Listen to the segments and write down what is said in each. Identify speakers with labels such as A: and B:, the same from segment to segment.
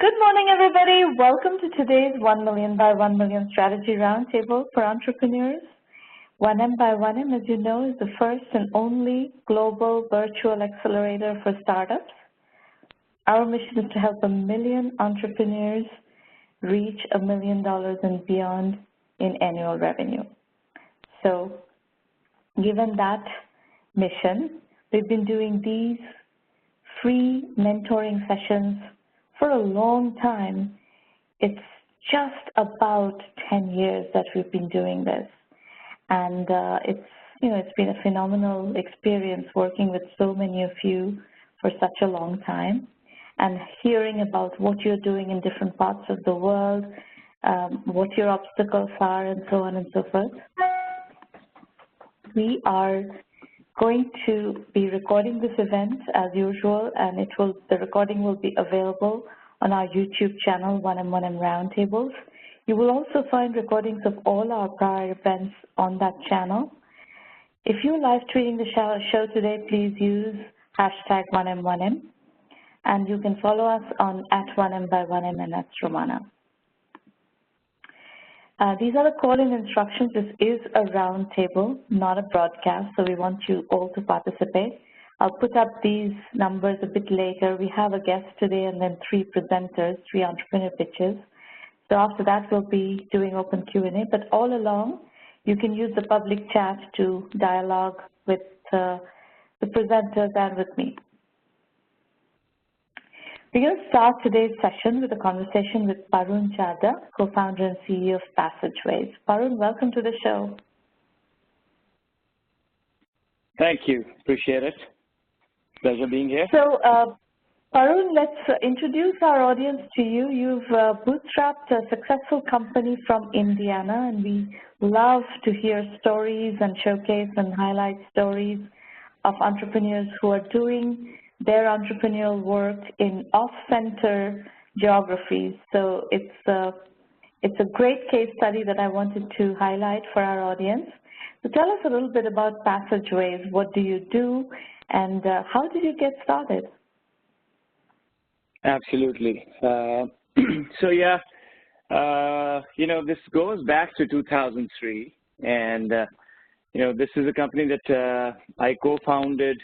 A: Good morning, everybody. Welcome to today's 1Mby1M Strategy Roundtable for Entrepreneurs. 1Mby1M, as you know, is the first and only global virtual accelerator for startups. Our mission is to help 1 million entrepreneurs reach $1 million and beyond in annual revenue. So, given that mission, we've been doing these free mentoring sessions for a long time. It's just about 10 years that we've been doing this, and it's been a phenomenal experience working with so many of you for such a long time, and hearing about what you're doing in different parts of the world, what your obstacles are, and so on and so forth. We are going to be recording this event as usual, and the recording will be available on our YouTube channel, 1M1M Roundtables. You will also find recordings of all our prior events on that channel. If you're live tweeting the show today, please use hashtag 1M1M, and you can follow us on @1M1M and @Romana. These are the call-in instructions. This is a roundtable, not a broadcast, so we want you all to participate. I'll put up these numbers a bit later. We have a guest today and then 3 presenters, 3 entrepreneur pitches. So after that, we'll be doing open Q&A, but all along, you can use the public chat to dialogue with the presenters and with me. We're going to start today's session with a conversation with Paroon Chadha, co-founder and CEO of Passageways. Paroon, welcome to the show.
B: Thank you. Appreciate it. Pleasure being here.
A: So, Paroon, let's introduce our audience to you. You've bootstrapped a successful company from Indiana, and we love to hear stories and showcase and highlight stories of entrepreneurs who are doing their entrepreneurial work in off-center geographies. So it's a great case study that I wanted to highlight for our audience. So tell us a little bit about Passageways. What do you do, and how did you get started?
B: Absolutely. This goes back to 2003, and this is a company that I co-founded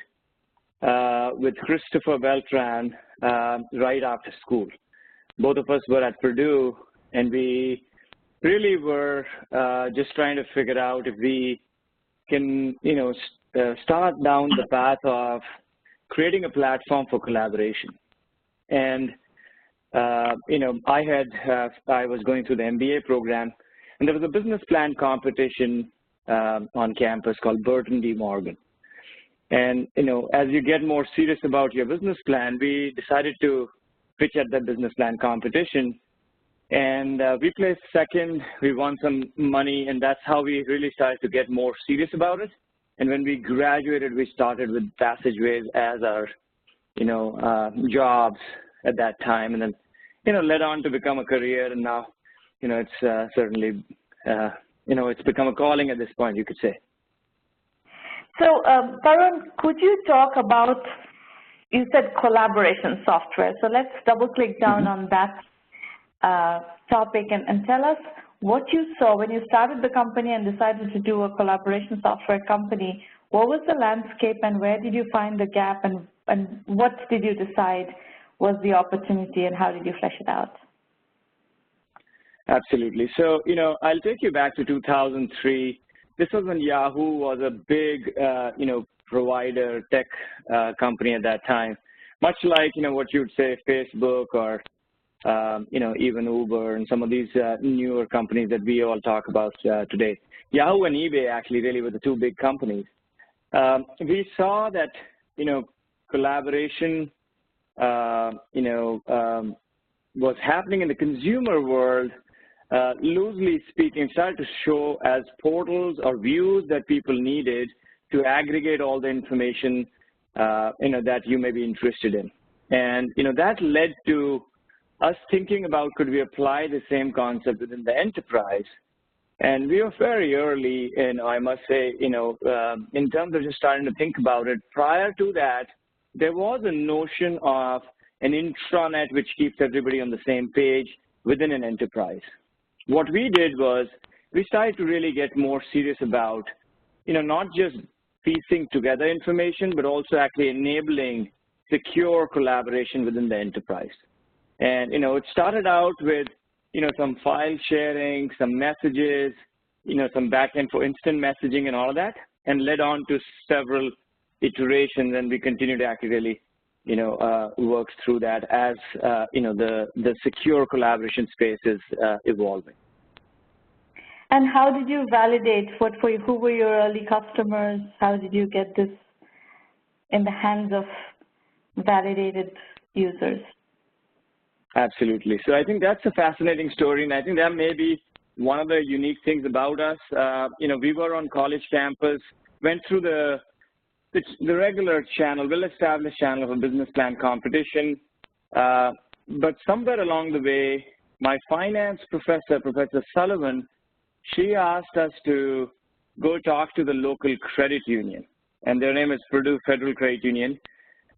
B: with Christopher Beltran right after school. Both of us were at Purdue, and we really were just trying to figure out if we can, start down the path of creating a platform for collaboration. And, I was going through the MBA program, and there was a business plan competition on campus called Burton D. Morgan. And, as you get more serious about your business plan, we decided to pitch at that business plan competition. And we placed second, we won some money, and that's how we really started to get more serious about it. And when we graduated, we started with Passageways as our, jobs at that time, and then, led on to become a career, and now, it's certainly, it's become a calling at this point, you could say.
A: So, Paroon, could you talk about, you said collaboration software, so let's double-click down on that topic and tell us what you saw when you started the company and decided to do a collaboration software company. What was the landscape, and where did you find the gap, and what did you decide was the opportunity, and how did you flesh it out?
B: Absolutely. So, I'll take you back to 2003. This was when Yahoo was a big, provider, tech company at that time, much like, what you would say Facebook or, even Uber and some of these newer companies that we all talk about today. Yahoo and eBay actually really were the 2 big companies. We saw that, collaboration, was happening in the consumer world, loosely speaking, started to show as portals or views that people needed to aggregate all the information, that you may be interested in. And, that led to us thinking about, could we apply the same concept within the enterprise? And we were very early, and I must say, in terms of just starting to think about it. Prior to that, there was a notion of an intranet which keeps everybody on the same page within an enterprise. What we did was we started to really get more serious about, not just piecing together information, but also actually enabling secure collaboration within the enterprise. And, it started out with, some file sharing, some messages, some backend for instant messaging and all of that, and led on to several iterations, and we continue to actually really, work through that as, the secure collaboration space is evolving.
A: And how did you validate who were your early customers? How did you get this in the hands of validated users?
B: Absolutely. So I think that's a fascinating story, and I think that may be one of the unique things about us. We were on college campus, went through the regular channel, well-established channel of a business plan competition, but somewhere along the way, my finance professor, Professor Sullivan, she asked us to go talk to the local credit union, and their name is Purdue Federal Credit Union.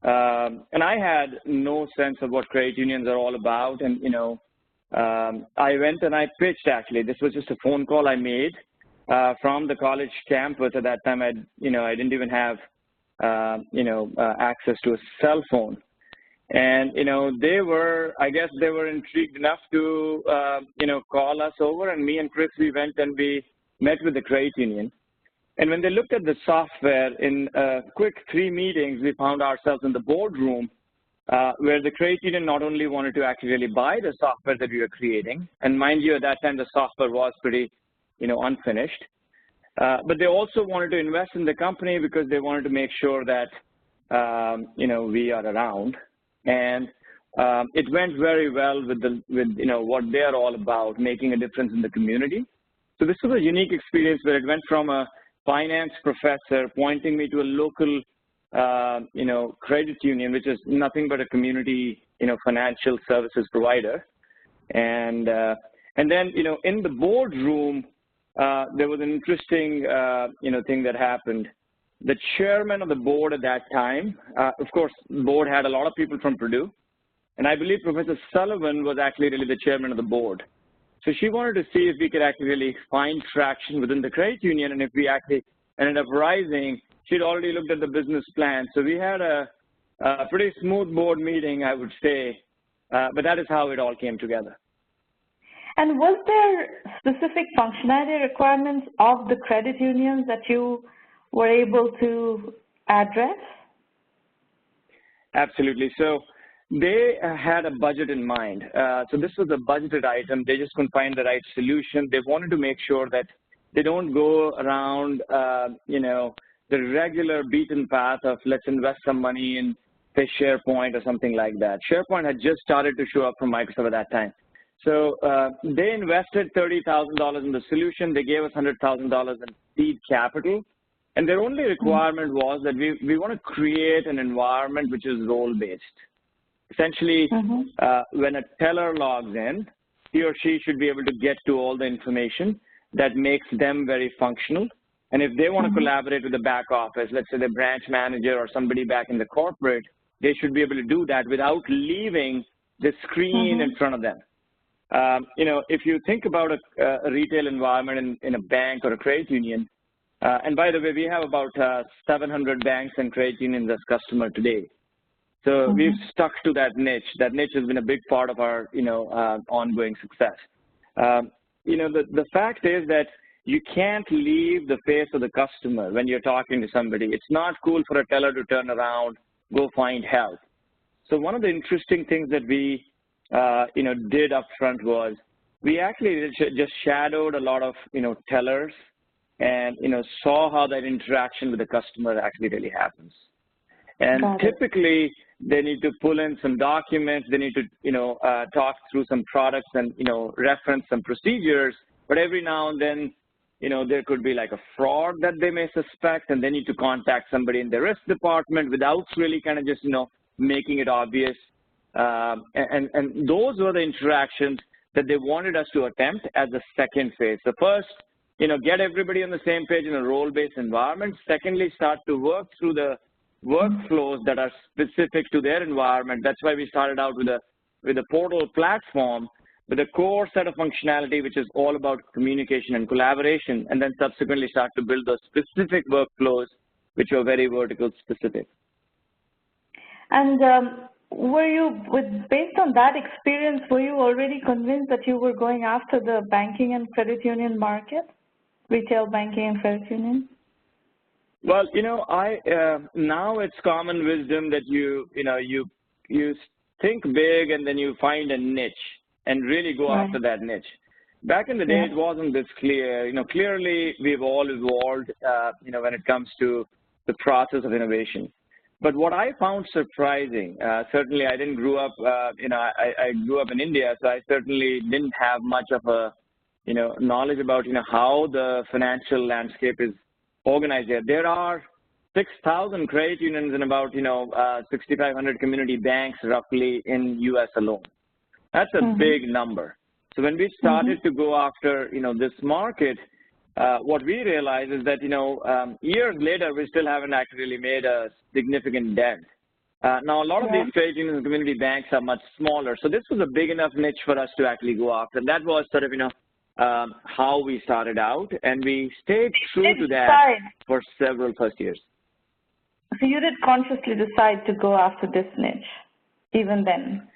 B: And I had no sense of what credit unions are all about, and I went and I pitched. Actually, this was just a phone call I made from the college campus. At that time, I didn't even have access to a cell phone. And, I guess they were intrigued enough to, call us over, and me and Chris, we went and we met with the credit union. And when they looked at the software, in a quick 3 meetings, we found ourselves in the boardroom where the credit union not only wanted to actually really buy the software that we were creating, and mind you, at that time, the software was pretty, unfinished, but they also wanted to invest in the company because they wanted to make sure that, we are around. And it went very well with what they're all about, making a difference in the community. So this was a unique experience where it went from a finance professor pointing me to a local, credit union, which is nothing but a community, financial services provider. And then, in the boardroom, there was an interesting, thing that happened. The chairman of the board at that time, of course, the board had a lot of people from Purdue, and I believe Professor Sullivan was actually really the chairman of the board. So she wanted to see if we could actually really find traction within the credit union, and if we actually ended up rising, she'd already looked at the business plan. So we had a pretty smooth board meeting, I would say, but that is how it all came together.
A: And was there specific functionality requirements of the credit unions that you were able to address?
B: Absolutely. So they had a budget in mind. So this was a budgeted item. They just couldn't find the right solution. They wanted to make sure that they don't go around, the regular beaten path of let's invest some money in, say, SharePoint or something like that. SharePoint had just started to show up from Microsoft at that time. So they invested $30,000 in the solution. They gave us $100,000 in seed capital. And their only requirement was that we want to create an environment which is role-based. Essentially, when a teller logs in, he or she should be able to get to all the information that makes them very functional. And if they want to collaborate with the back office, let's say the branch manager or somebody back in the corporate, they should be able to do that without leaving the screen in front of them. If you think about a retail environment in a bank or a credit union, and by the way, we have about 700 banks and credit unions as customer today. So we've stuck to that niche. That niche has been a big part of our, ongoing success. The fact is that you can't leave the face of the customer when you're talking to somebody. It's not cool for a teller to turn around, go find help. So one of the interesting things that we, did up front was we actually just shadowed a lot of, tellers and, saw how that interaction with the customer actually really happens. And typically, they need to pull in some documents. They need to, talk through some products and, reference some procedures. But every now and then, there could be like a fraud that they may suspect, and they need to contact somebody in the risk department without really kind of just, making it obvious. And those were the interactions that they wanted us to attempt as the second phase. The first, get everybody on the same page in a role-based environment. Secondly, start to work through the workflows that are specific to their environment. That's why we started out with a portal platform with a core set of functionality, which is all about communication and collaboration, and then subsequently start to build those specific workflows, which are very vertical specific.
A: And based on that experience, were you already convinced that you were going after the banking and credit union market, retail banking and credit union?
B: Well, now it's common wisdom that you think big and then you find a niche and really go after that niche. Back in the day, it wasn't this clear. Clearly we've all evolved, when it comes to the process of innovation. But what I found surprising, certainly I didn't grow up, I grew up in India, so I certainly didn't have much of a, knowledge about, how the financial landscape is organized there. There are 6,000 credit unions and about, 6,500 community banks roughly in U.S. alone. That's a big number. So when we started to go after, this market, what we realized is that, years later, we still haven't actually made a significant dent. Now, a lot of these credit unions and community banks are much smaller. So this was a big enough niche for us to actually go after. And that was sort of, how we started out. And we stayed true to that for several first years.
A: So you did consciously decide to go after this niche, even then?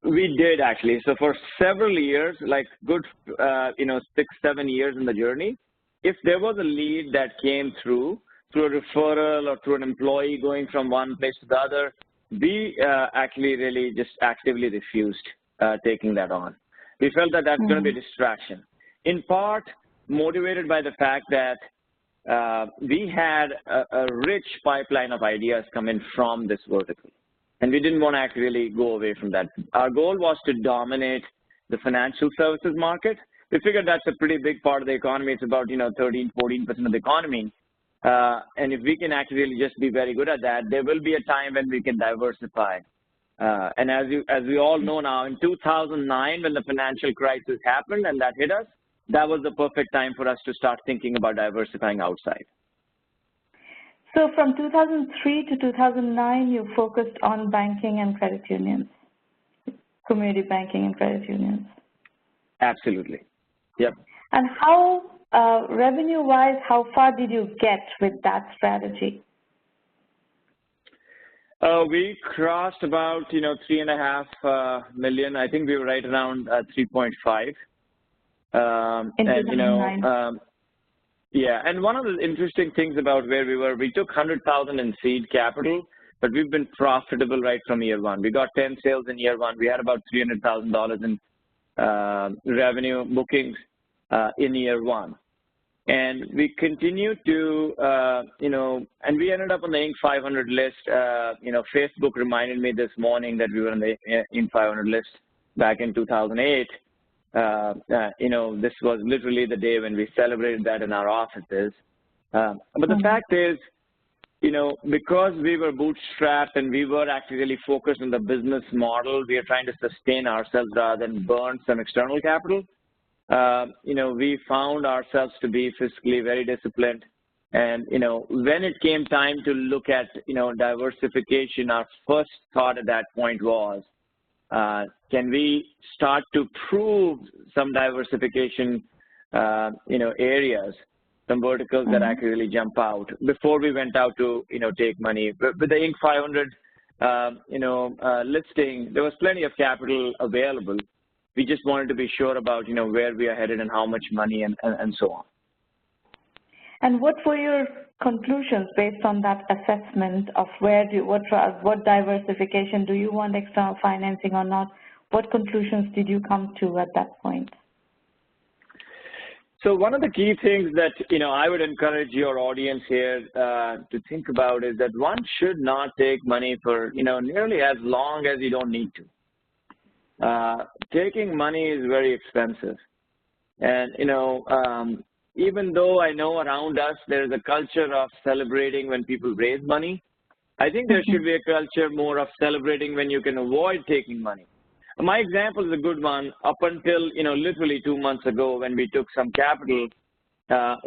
B: We did, actually. So for several years, like good, 6-7 years in the journey, if there was a lead that came through a referral or through an employee going from one place to the other, we actually really just actively refused taking that on. We felt that that's going to be a distraction, in part motivated by the fact that we had a rich pipeline of ideas coming from this vertical. And we didn't want to actually go away from that. Our goal was to dominate the financial services market. We figured that's a pretty big part of the economy. It's about 13, 14% of the economy. And if we can actually just be very good at that, there will be a time when we can diversify. And as we all know now, in 2009, when the financial crisis happened and that hit us, that was the perfect time for us to start thinking about diversifying outside.
A: So from 2003 to 2009, you focused on banking and credit unions, community banking and credit unions.
B: Absolutely. Yep.
A: And how, revenue-wise, how far did you get with that strategy?
B: We crossed about, $3.5 million. I think we were right around 3.5.
A: In 2009.
B: Yeah, and one of the interesting things about where we were, we took $100,000 in seed capital, but we've been profitable right from year one. We got 10 sales in year one. We had about $300,000 in revenue bookings in year one. And we continued to, and we ended up on the Inc. 500 list. Facebook reminded me this morning that we were on the Inc. 500 list back in 2008. This was literally the day when we celebrated that in our offices. But the fact is, because we were bootstrapped and we were actually really focused on the business model, we are trying to sustain ourselves rather than burn some external capital. We found ourselves to be fiscally very disciplined. And, when it came time to look at, diversification, our first thought at that point was, can we start to prove some diversification, areas, some verticals that actually really jump out before we went out to, take money. With the Inc. 500, listing, there was plenty of capital available. We just wanted to be sure about, where we are headed and how much money and so on.
A: And what were your conclusions based on that assessment of what diversification, do you want external financing or not? What conclusions did you come to at that point?
B: So one of the key things that, I would encourage your audience here to think about is that one should not take money for, nearly as long as you don't need to. Taking money is very expensive. And, even though I know around us there's a culture of celebrating when people raise money, I think there should be a culture more of celebrating when you can avoid taking money. My example is a good one. Up until, literally 2 months ago when we took some capital,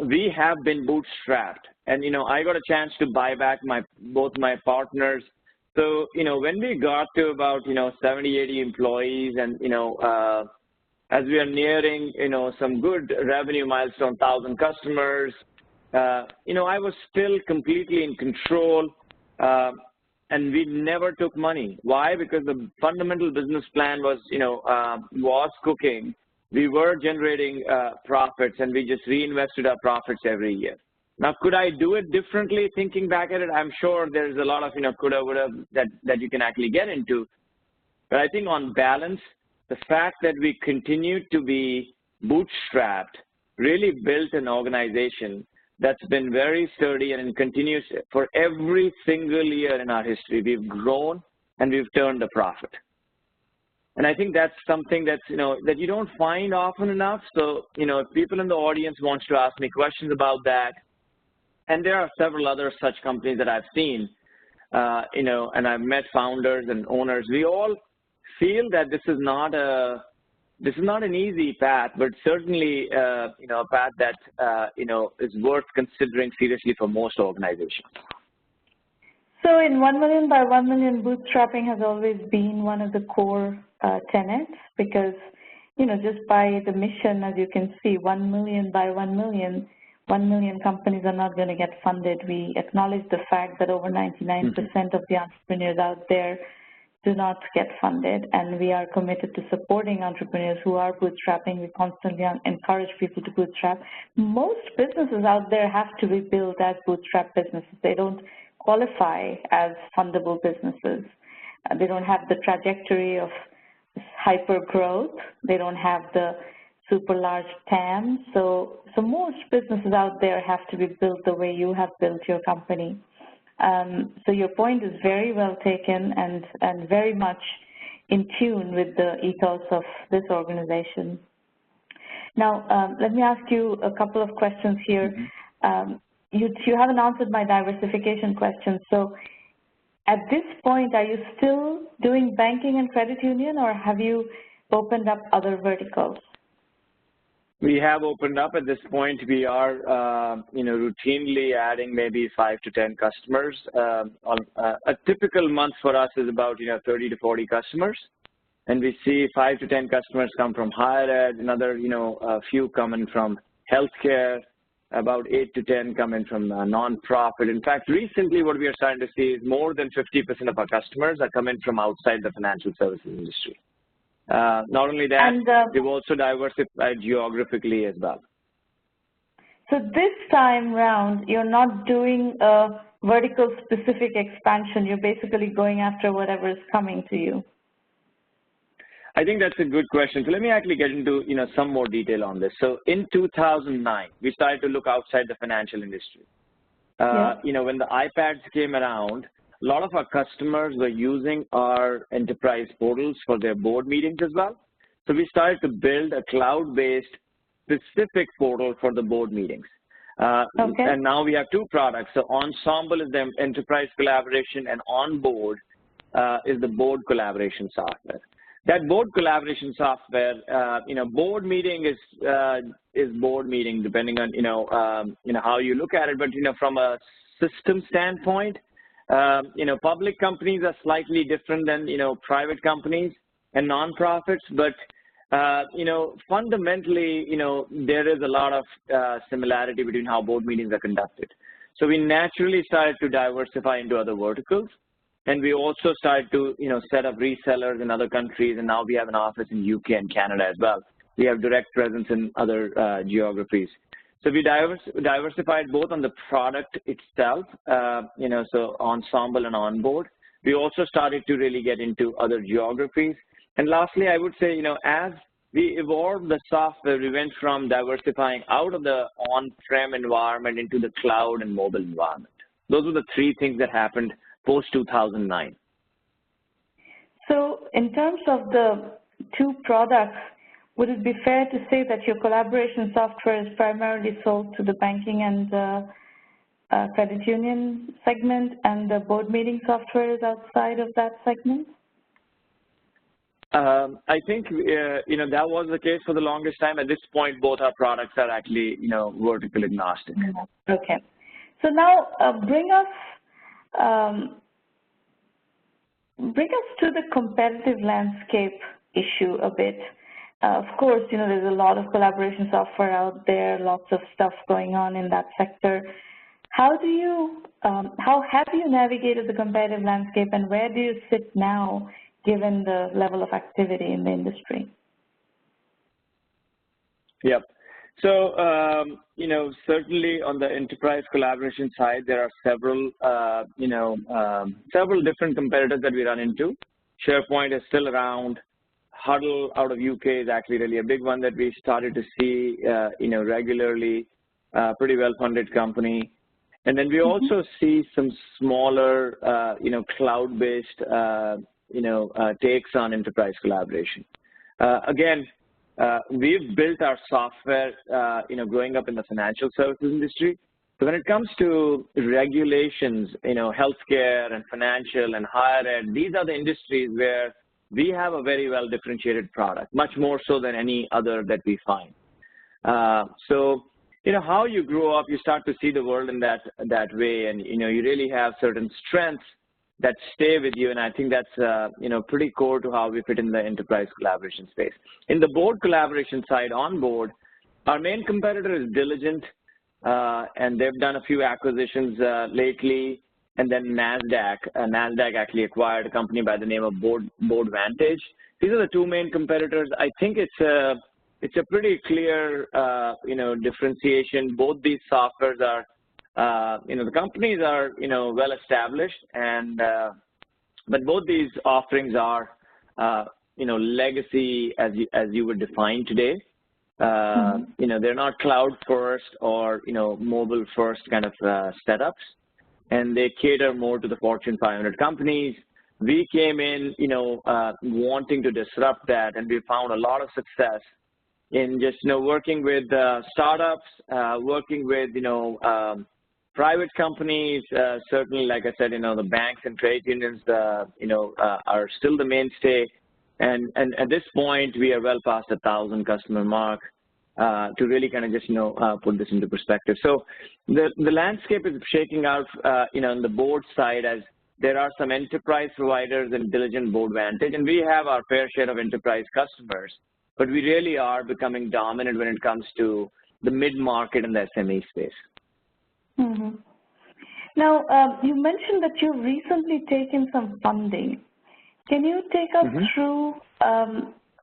B: we have been bootstrapped. And, I got a chance to buy back both my partners. So, when we got to about, 70, 80 employees and, as we are nearing, some good revenue milestone, 1,000 customers, I was still completely in control, and we never took money. Why? Because the fundamental business plan was, was cooking. We were generating profits, and we just reinvested our profits every year. Now, could I do it differently? Thinking back at it, I'm sure there's a lot of, coulda, woulda that you can actually get into. But I think on balance, the fact that we continued to be bootstrapped really built an organization that's been very sturdy and continues for every single year in our history. We've grown and we've turned a profit. And I think that's something that's, that you don't find often enough. So, if people in the audience wants to ask me questions about that, and there are several other such companies that I've seen, and I've met founders and owners, we all feel that this is not an easy path, but certainly, a path that, is worth considering seriously for most organizations.
A: So in 1 million by 1 million, bootstrapping has always been one of the core tenets because, just by the mission, as you can see, 1 million by 1 million, 1 million companies are not going to get funded. We acknowledge the fact that over 99% of the entrepreneurs out there do not get funded, and we are committed to supporting entrepreneurs who are bootstrapping. We constantly encourage people to bootstrap. Most businesses out there have to be built as bootstrap businesses. They don't qualify as fundable businesses. They don't have the trajectory of hyper growth. They don't have the super large TAM. So most businesses out there have to be built the way you have built your company. So your point is very well taken and very much in tune with the ethos of this organization. Now, let me ask you a couple of questions here. You haven't answered my diversification question. So at this point, are you still doing banking and credit union, or have you opened up other verticals?
B: We have opened up at this point. We are, routinely adding maybe 5 to 10 customers. A typical month for us is about, 30 to 40 customers. And we see 5 to 10 customers come from higher ed, another, a few coming from healthcare, about 8 to 10 coming from nonprofit. In fact, recently what we are starting to see is more than 50% of our customers are coming from outside the financial services industry. Not only that, we've also diversified geographically as well.
A: So this time round, you're not doing a vertical-specific expansion. You're basically going after whatever is coming to you.
B: I think that's a good question. So let me actually get into some more detail on this. So in 2009, we started to look outside the financial industry. When the iPads came around, a lot of our customers were using our enterprise portals for their board meetings as well. So we started to build a cloud-based specific portal for the board meetings. And now we have 2 products. So Ensemble is the enterprise collaboration, and Onboard is the board collaboration software. That board collaboration software, board meeting is board meeting depending on how you look at it. But from a system standpoint, public companies are slightly different than private companies and nonprofits. But fundamentally, there is a lot of similarity between how board meetings are conducted. So we naturally started to diversify into other verticals. And we also started to, set up resellers in other countries, and now we have an office in UK and Canada as well. We have direct presence in other geographies. So we diversified both on the product itself, so Ensemble and Onboard. We also started to really get into other geographies. And lastly, I would say, as we evolved the software, we went from diversifying out of the on-prem environment into the cloud and mobile environment. Those were the 3 things that happened post-2009.
A: So in terms of the 2 products, would it be fair to say that your collaboration software is primarily sold to the banking and credit union segment, and the board meeting software is outside of that segment?
B: I think, that was the case for the longest time. At this point, both our products are actually, vertical agnostic.
A: Okay. So now bring us to the competitive landscape issue a bit. Of course, there's a lot of collaboration software out there, lots of stuff going on in that sector. How have you navigated the competitive landscape, and where do you sit now, given the level of activity in the industry?
B: Yep. So, certainly on the enterprise collaboration side, there are several, several different competitors that we run into. SharePoint is still around. Huddle out of UK is actually really a big one that we started to see, regularly, pretty well-funded company. And then we also see some smaller, cloud-based, takes on enterprise collaboration. Again, we've built our software, growing up in the financial services industry. So when it comes to regulations, healthcare and financial and higher ed, these are the industries where we have a very well-differentiated product, much more so than any other that we find. So, how you grow up, you start to see the world in that way, and, you really have certain strengths that stay with you, and I think that's, pretty core to how we fit in the enterprise collaboration space. In the board collaboration side, on board, our main competitor is Diligent, and they've done a few acquisitions lately, and then NASDAQ. NASDAQ actually acquired a company by the name of Boardvantage. These are the two main competitors. I think it's a pretty clear, differentiation. Both these softwares are, the companies are, well established, and but both these offerings are, legacy as you would define today. They're not cloud first or, mobile first kind of setups, and they cater more to the Fortune 500 companies. We came in, wanting to disrupt that, and we found a lot of success in just, working with startups, working with, private companies. Certainly, like I said, the banks and trade unions, are still the mainstay. And at this point, we are well past 1,000 customer mark to really kind of just, put this into perspective. So the landscape is shaking out, on the board side, as there are some enterprise providers and Diligent, Boardvantage, and we have our fair share of enterprise customers, but we really are becoming dominant when it comes to the mid-market and the SME space.
A: Now, you mentioned that you've recently taken some funding. Can you take us through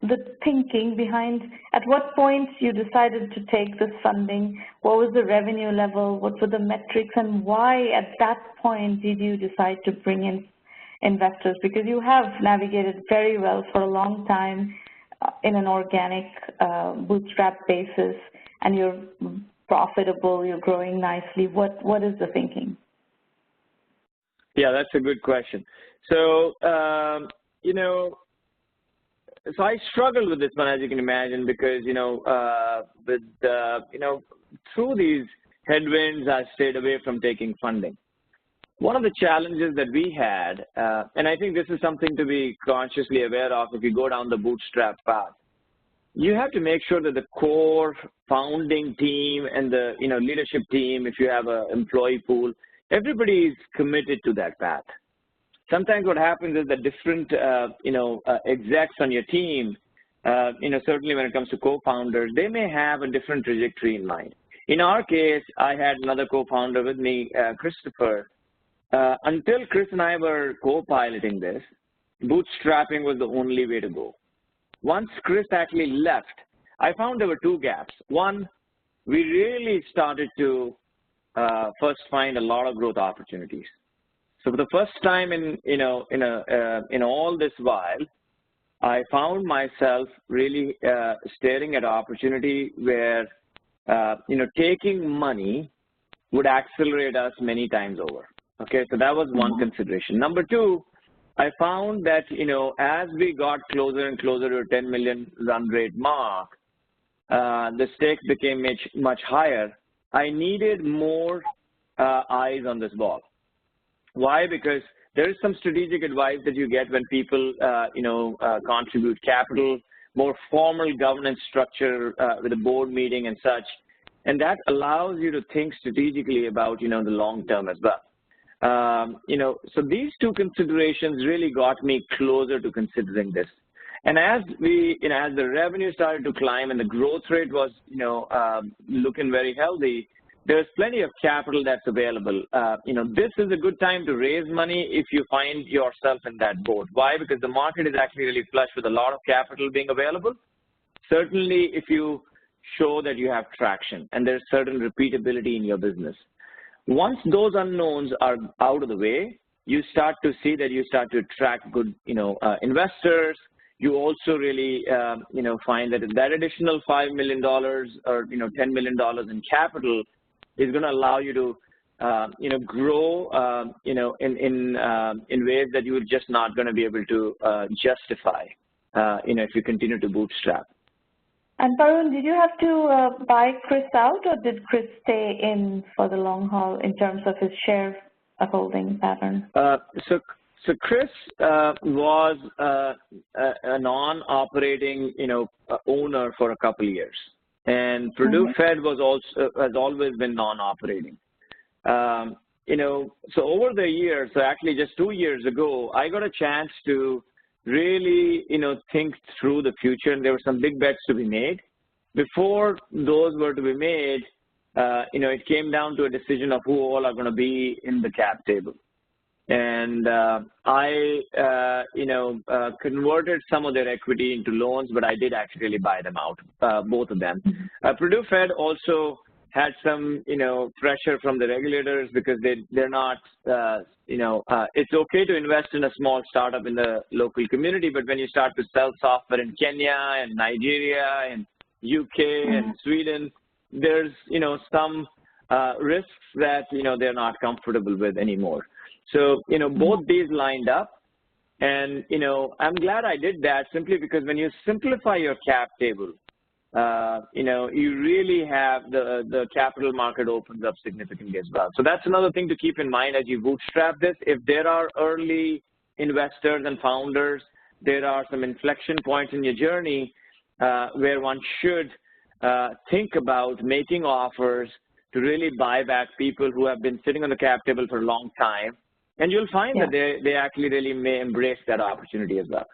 A: the thinking behind at what point you decided to take this funding? What was the revenue level? What were the metrics? And why at that point did you decide to bring in investors? Because you have navigated very well for a long time in an organic bootstrap basis, and you're profitable, you're growing nicely. What is the thinking?
B: Yeah, that's a good question. So, so I struggled with this one, as you can imagine, because, through these headwinds, I stayed away from taking funding. One of the challenges that we had, and I think this is something to be consciously aware of if you go down the bootstrap path, you have to make sure that the core founding team and the, leadership team, if you have an employee pool, everybody is committed to that path. Sometimes what happens is that different, execs on your team, certainly when it comes to co-founders, they may have a different trajectory in mind. In our case, I had another co-founder with me, Christopher. Until Chris and I were co-piloting this, bootstrapping was the only way to go. Once Chris actually left, I found there were two gaps. One, we really started to first find a lot of growth opportunities. So for the first time in all this while, I found myself really staring at opportunity where, taking money would accelerate us many times over. Okay, so that was one consideration. Number two, I found that, as we got closer and closer to a 10 million run rate mark, the stakes became much higher. I needed more eyes on this ball. Why? Because There is some strategic advice that you get when people, contribute capital, more formal governance structure with a board meeting and such. And that allows you to think strategically about, the long term as well. So these two considerations really got me closer to considering this. And as as the revenue started to climb and the growth rate was, looking very healthy, there's plenty of capital that's available. This is a good time to raise money if you find yourself in that boat. Why? Because the market is actually really flush with a lot of capital being available. Certainly, if you show that you have traction and there's certain repeatability in your business. Once those unknowns are out of the way, you start to see that you start to attract good, investors. You also really, find that that additional $5 million or, $10 million in capital is going to allow you to, grow, in ways that you're just not going to be able to justify, if you continue to bootstrap.
A: And Paroon, did you have to buy Chris out, or did Chris stay in for the long haul in terms of his share holding pattern?
B: So Chris was a non-operating, owner for a couple of years, and Purdue Fed has always been non-operating. So over the years, so actually just 2 years ago, I got a chance to really, think through the future, and there were some big bets to be made. Before those were to be made, it came down to a decision of who all are going to be in the cap table. And I, converted some of their equity into loans, but I did actually buy them out, both of them. Purdue Fed also had some, pressure from the regulators because they're not, it's okay to invest in a small startup in the local community, but when you start to sell software in Kenya and Nigeria and UK and Sweden, there's, some risks that, they're not comfortable with anymore. So, both these lined up, and, I'm glad I did that simply because when you simplify your cap table, you really have the capital market opens up significantly as well. So that's another thing to keep in mind as you bootstrap this. If there are early investors and founders, there are some inflection points in your journey where one should think about making offers to really buy back people who have been sitting on the cap table for a long time. And you'll find that they actually really may embrace that opportunity as well.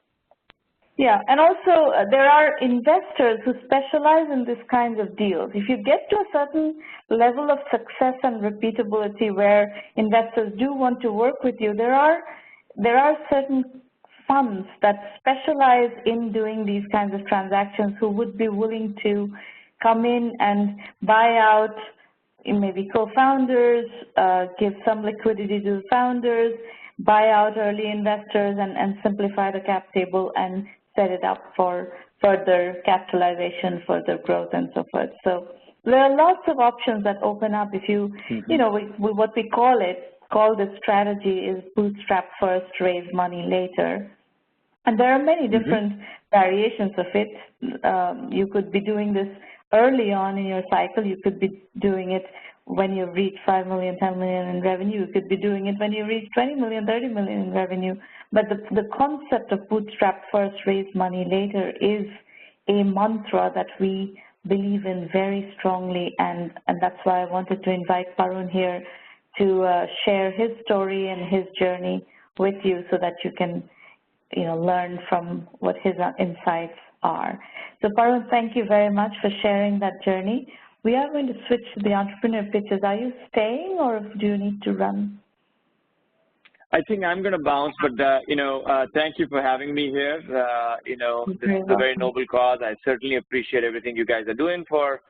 A: Yeah, and also there are investors who specialize in this kinds of deals. If you get to a certain level of success and repeatability where investors do want to work with you, there are certain funds that specialize in doing these kinds of transactions who would be willing to come in and buy out maybe co-founders, give some liquidity to the founders, buy out early investors, and simplify the cap table and set it up for further capitalization, further growth, and so forth. So there are lots of options that open up if you, what we call this strategy is bootstrap first, raise money later. And there are many different variations of it. You could be doing this early on in your cycle. You could be doing it when you reach 5 million, 10 million in revenue. You could be doing it when you reach 20 million, 30 million in revenue. But the concept of bootstrap first, raise money later is a mantra that we believe in very strongly, and that's why I wanted to invite Paroon here to share his story and his journey with you so that you can learn from what his insights are. So Paroon, thank you very much for sharing that journey. We are going to switch to the entrepreneur pitches. Are you staying, or do you need to run?
B: I think I'm going to bounce, but, thank you for having me here. This is a very noble cause. I certainly appreciate everything you guys are doing for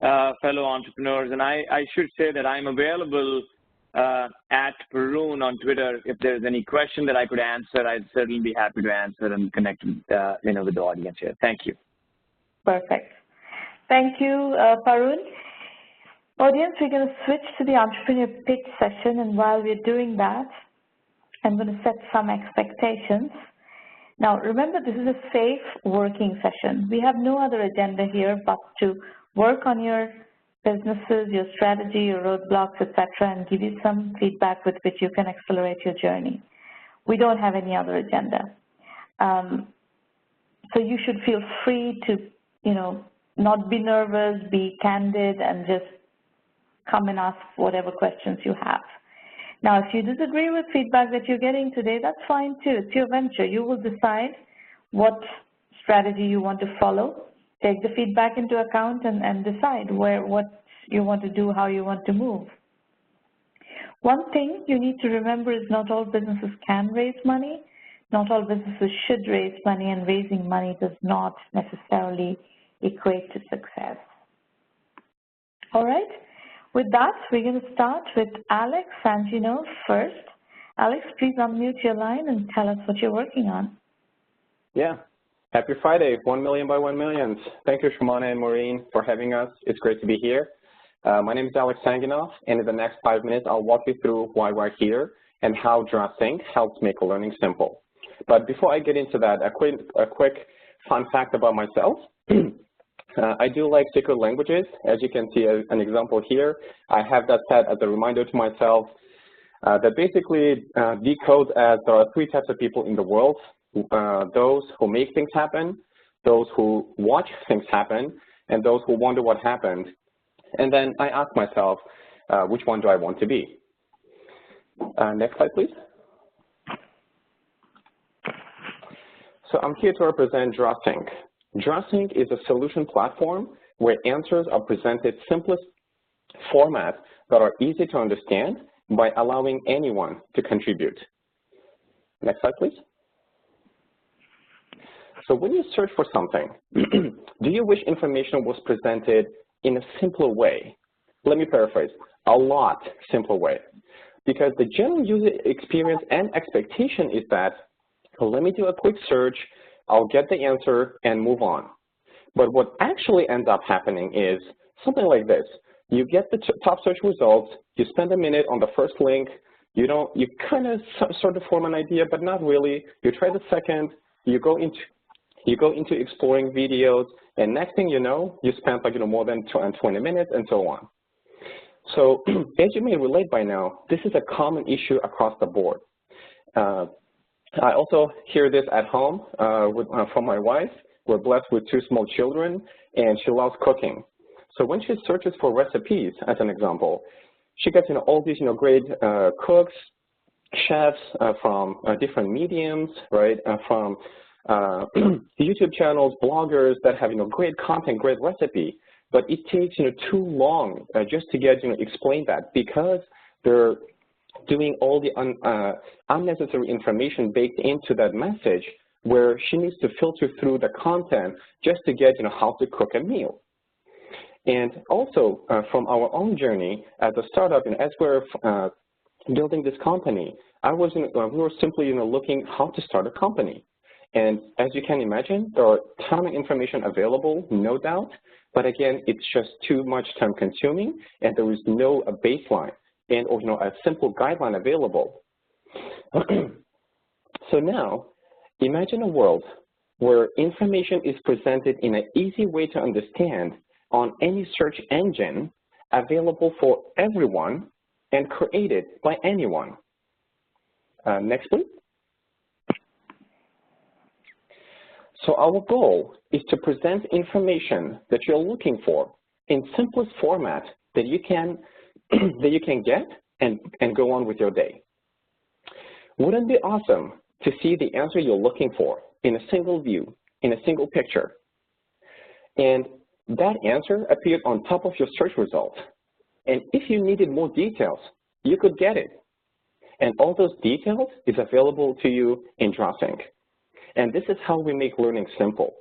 B: fellow entrepreneurs. And I should say that I'm available at Paroon on Twitter. If there's any question that I could answer, I'd certainly be happy to answer and connect with, with the audience here. Thank you.
A: Perfect. Thank you, Paroon. Audience, we're going to switch to the entrepreneur pitch session, and while we're doing that, I'm going to set some expectations. Now, remember, this is a safe working session. We have no other agenda here but to work on your businesses, your strategy, your roadblocks, etc., and give you some feedback with which you can accelerate your journey. We don't have any other agenda. So you should feel free to, not be nervous, be candid, and just come and ask whatever questions you have. Now, if you disagree with feedback that you're getting today, that's fine too. It's your venture. You will decide what strategy you want to follow. Take the feedback into account and decide what you want to do, how you want to move. One thing you need to remember is not all businesses can raise money. Not all businesses should raise money, and raising money does not necessarily equate to success. All right. With that, we're going to start with Alex Sanginov first. Alex, please unmute your line and tell us what you're working on.
C: Yeah. Happy Friday, 1 million by 1 millions. Thank you, Shimona and Maureen, for having us. It's great to be here. My name is Alex Sanginov, and in the next 5 minutes, I'll walk you through why we're here and how DraaSync helps make learning simple. But before I get into that, a quick fun fact about myself. I do like secret languages. As you can see an example here, I have that set as a reminder to myself that basically decodes as there are 3 types of people in the world: those who make things happen, those who watch things happen, and those who wonder what happened. And then I ask myself, which one do I want to be? Next slide, please. So I'm here to represent DraaSync. DraaSync is a solution platform where answers are presented simplest formats that are easy to understand by allowing anyone to contribute. Next slide, please. So when you search for something, do you wish information was presented in a simpler way? Let me paraphrase, a lot simpler way. Because the general user experience and expectation is that, let me do a quick search, I'll get the answer and move on. But what actually ends up happening is something like this. You get the top search results, you spend a minute on the first link, you kind of sort of form an idea, but not really. You try the second, you go into exploring videos, and next thing you know, you spent more than 20 minutes and so on. So as you may relate by now, this is a common issue across the board. I also hear this at home from my wife. We're blessed with 2 small children, and she loves cooking. So when she searches for recipes, as an example, she gets all these great cooks, chefs from different mediums, right? From YouTube channels, bloggers that have great content, great recipe, but it takes too long just to get explain that, because they're doing all the unnecessary information baked into that message, where she needs to filter through the content just to get how to cook a meal. And also from our own journey as a startup, and as we're building this company, we were simply looking how to start a company. And as you can imagine, there are a ton of information available, no doubt, but again, it's just too much time consuming, and there is no baseline and a simple guideline available. So now, imagine a world where information is presented in an easy way to understand on any search engine, available for everyone and created by anyone. Next, please. So our goal is to present information that you're looking for in simplest format that you can get and go on with your day. Wouldn't it be awesome to see the answer you're looking for in a single view, in a single picture? And that answer appeared on top of your search results. And if you needed more details, you could get it. And all those details is available to you in DraaSync. And this is how we make learning simple.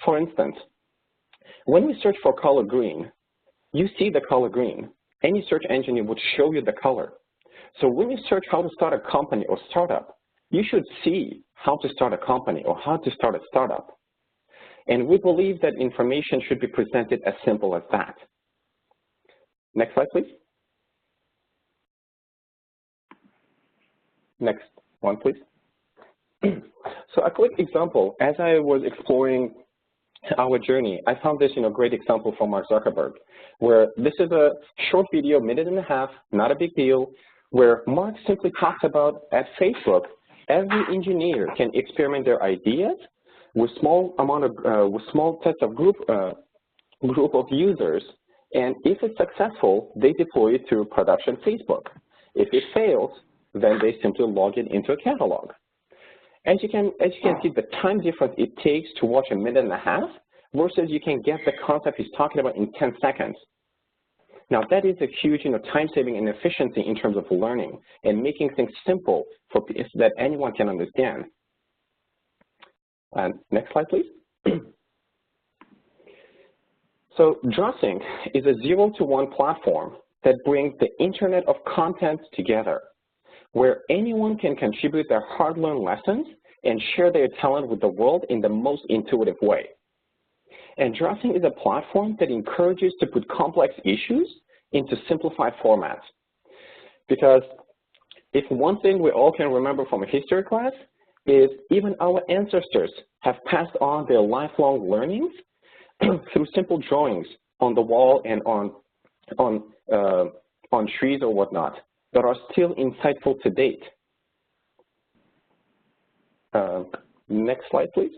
C: For instance, when we search for color green, you see the color green. Any search engine would show you the color. So when you search how to start a company or startup, you should see how to start a company or how to start a startup. And we believe that information should be presented as simple as that. Next slide, please. Next one, please. So a quick example, as I was exploring our journey, I found this great example from Mark Zuckerberg, where this is a short video, minute and a half, not a big deal, where Mark simply talks about at Facebook every engineer can experiment their ideas with small sets of group of users, and if it's successful, they deploy it to production Facebook. If it fails, then they simply log it into a catalog. As you can see, the time difference it takes to watch 1.5 minutes versus you can get the concept he's talking about in 10 seconds. Now that is a huge time saving and efficiency in terms of learning and making things simple so that anyone can understand. Next slide, please. So DraaSync is a 0-to-1 platform that brings the Internet of content together, where anyone can contribute their hard-learned lessons and share their talent with the world in the most intuitive way. And DraaSync is a platform that encourages to put complex issues into simplified formats. Because if one thing we all can remember from a history class is even our ancestors have passed on their lifelong learnings through simple drawings on the wall and on trees or whatnot that are still insightful to date. Next slide, please.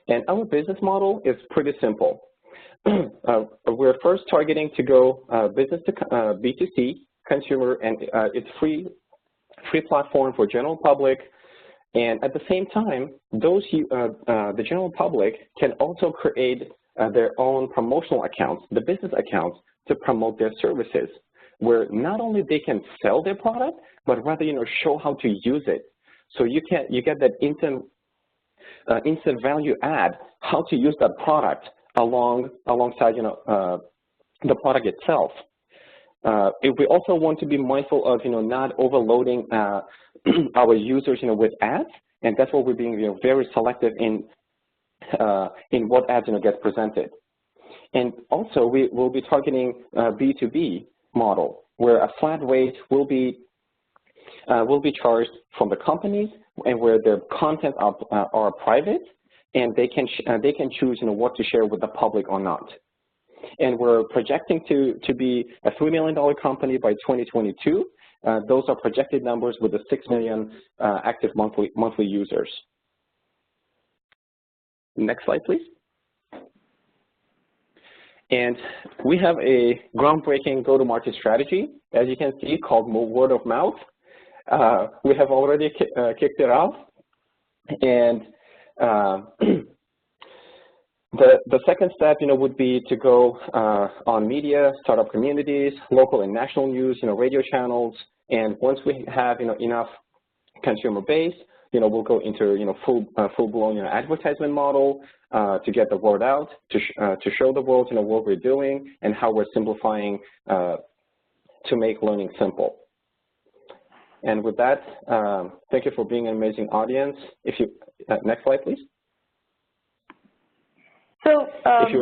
C: And our business model is pretty simple. We're first targeting to go business to B2C consumer, and it's free platform for general public. And at the same time, the general public can also create their own promotional accounts, the business accounts, to promote their services, where not only they can sell their product, but rather show how to use it. So you get that instant value add, how to use that product alongside the product itself. If we also want to be mindful of not overloading our users with ads, and that's what we're being very selective in what ads get presented. And also we will be targeting B2B model, where a flat rate will be charged from the companies, and where their content are private, and they can choose what to share with the public or not. And we're projecting to be a $3 million company by 2022. Those are projected numbers with the 6 million active monthly users. Next slide, please. And we have a groundbreaking go-to-market strategy, as you can see, called word of mouth. We have already kicked it off, and the second step, would be to go on media, startup communities, local and national news, radio channels, and once we have enough consumer base, we'll go into full-blown advertisement model to get the word out, to show the world what we're doing and how we're simplifying to make learning simple. And with that, thank you for being an amazing audience. If you next slide, please.
A: So,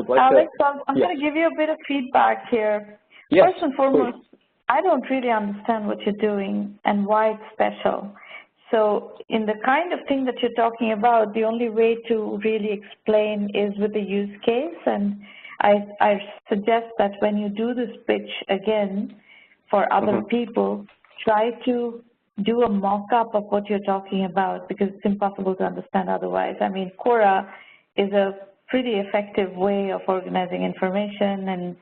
C: like
A: Alex, I'm going to give you a bit of feedback here.
C: Yes,
A: first and foremost,
C: please.
A: I don't really understand what you're doing and why it's special. So in the kind of thing that you're talking about, the only way to really explain is with a use case. And I suggest that when you do this pitch again for other people, try to do a mock-up of what you're talking about, because it's impossible to understand otherwise. I mean, Quora is a pretty effective way of organizing information and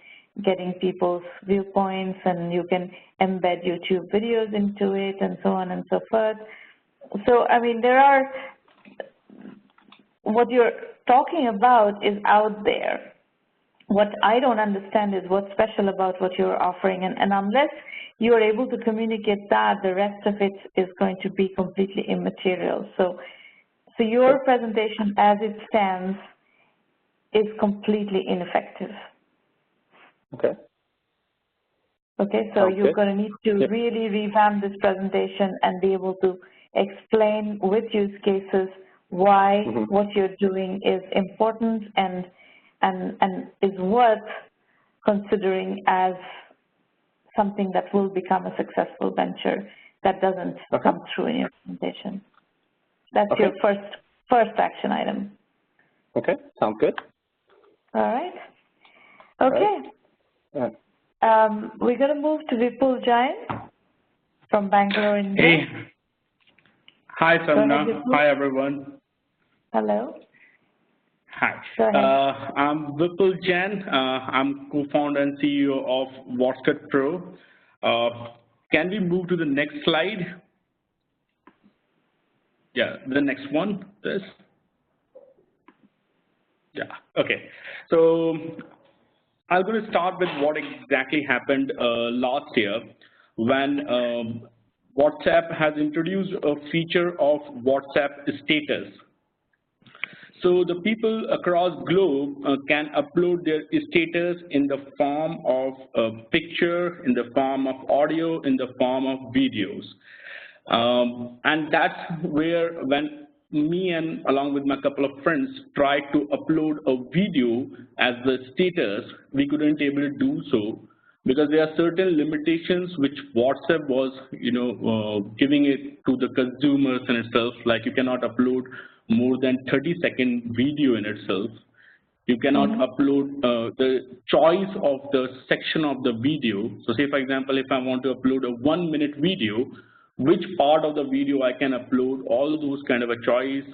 A: getting people's viewpoints, and you can embed YouTube videos into it and so on and so forth. So, I mean, what you're talking about is out there. What I don't understand is what's special about what you're offering, and unless you're able to communicate that, the rest of it is going to be completely immaterial. So your presentation as it stands is completely ineffective.
C: Okay.
A: Okay, so you're going to need to really revamp this presentation and be able to explain with use cases why what you're doing is important and is worth considering as something that will become a successful venture that doesn't come through in your presentation. That's your first action item.
C: Okay, sounds good.
A: All right. Okay.
C: All right.
A: We're going to move to Vipul Jain from Bangalore, India.
D: Hey, Hi, Samna. Hi, everyone.
A: Hello.
D: Hi. I'm Vipul Jain. I'm co-founder and CEO of WhatsCut Pro. Can we move to the next slide? Yeah, the next one, this. Yeah, okay. So I'm going to start with what exactly happened last year when WhatsApp has introduced a feature of WhatsApp status. So the people across globe can upload their status in the form of a picture, in the form of audio, in the form of videos. And that's where when me and along with my couple of friends tried to upload a video as the status, we couldn't able to do so because there are certain limitations which WhatsApp was, giving it to the consumers in itself, like you cannot upload more than 30-second video in itself. You cannot upload the choice of the section of the video. So say, for example, if I want to upload a 1-minute video, which part of the video I can upload, all those kind of a choice,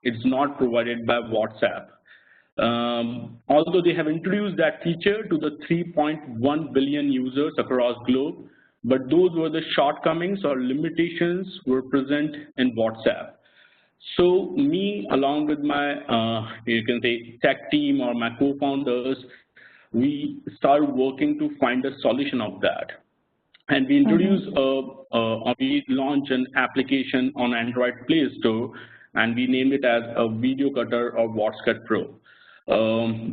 D: it's not provided by WhatsApp. Although they have introduced that feature to the 3.1 billion users across globe, but those were the shortcomings or limitations were present in WhatsApp. So me, along with my, you can say, tech team or my co-founders, we started working to find a solution of that. And we introduced, we launched an application on Android Play Store, and we named it as a video cutter or WhatsCut Pro.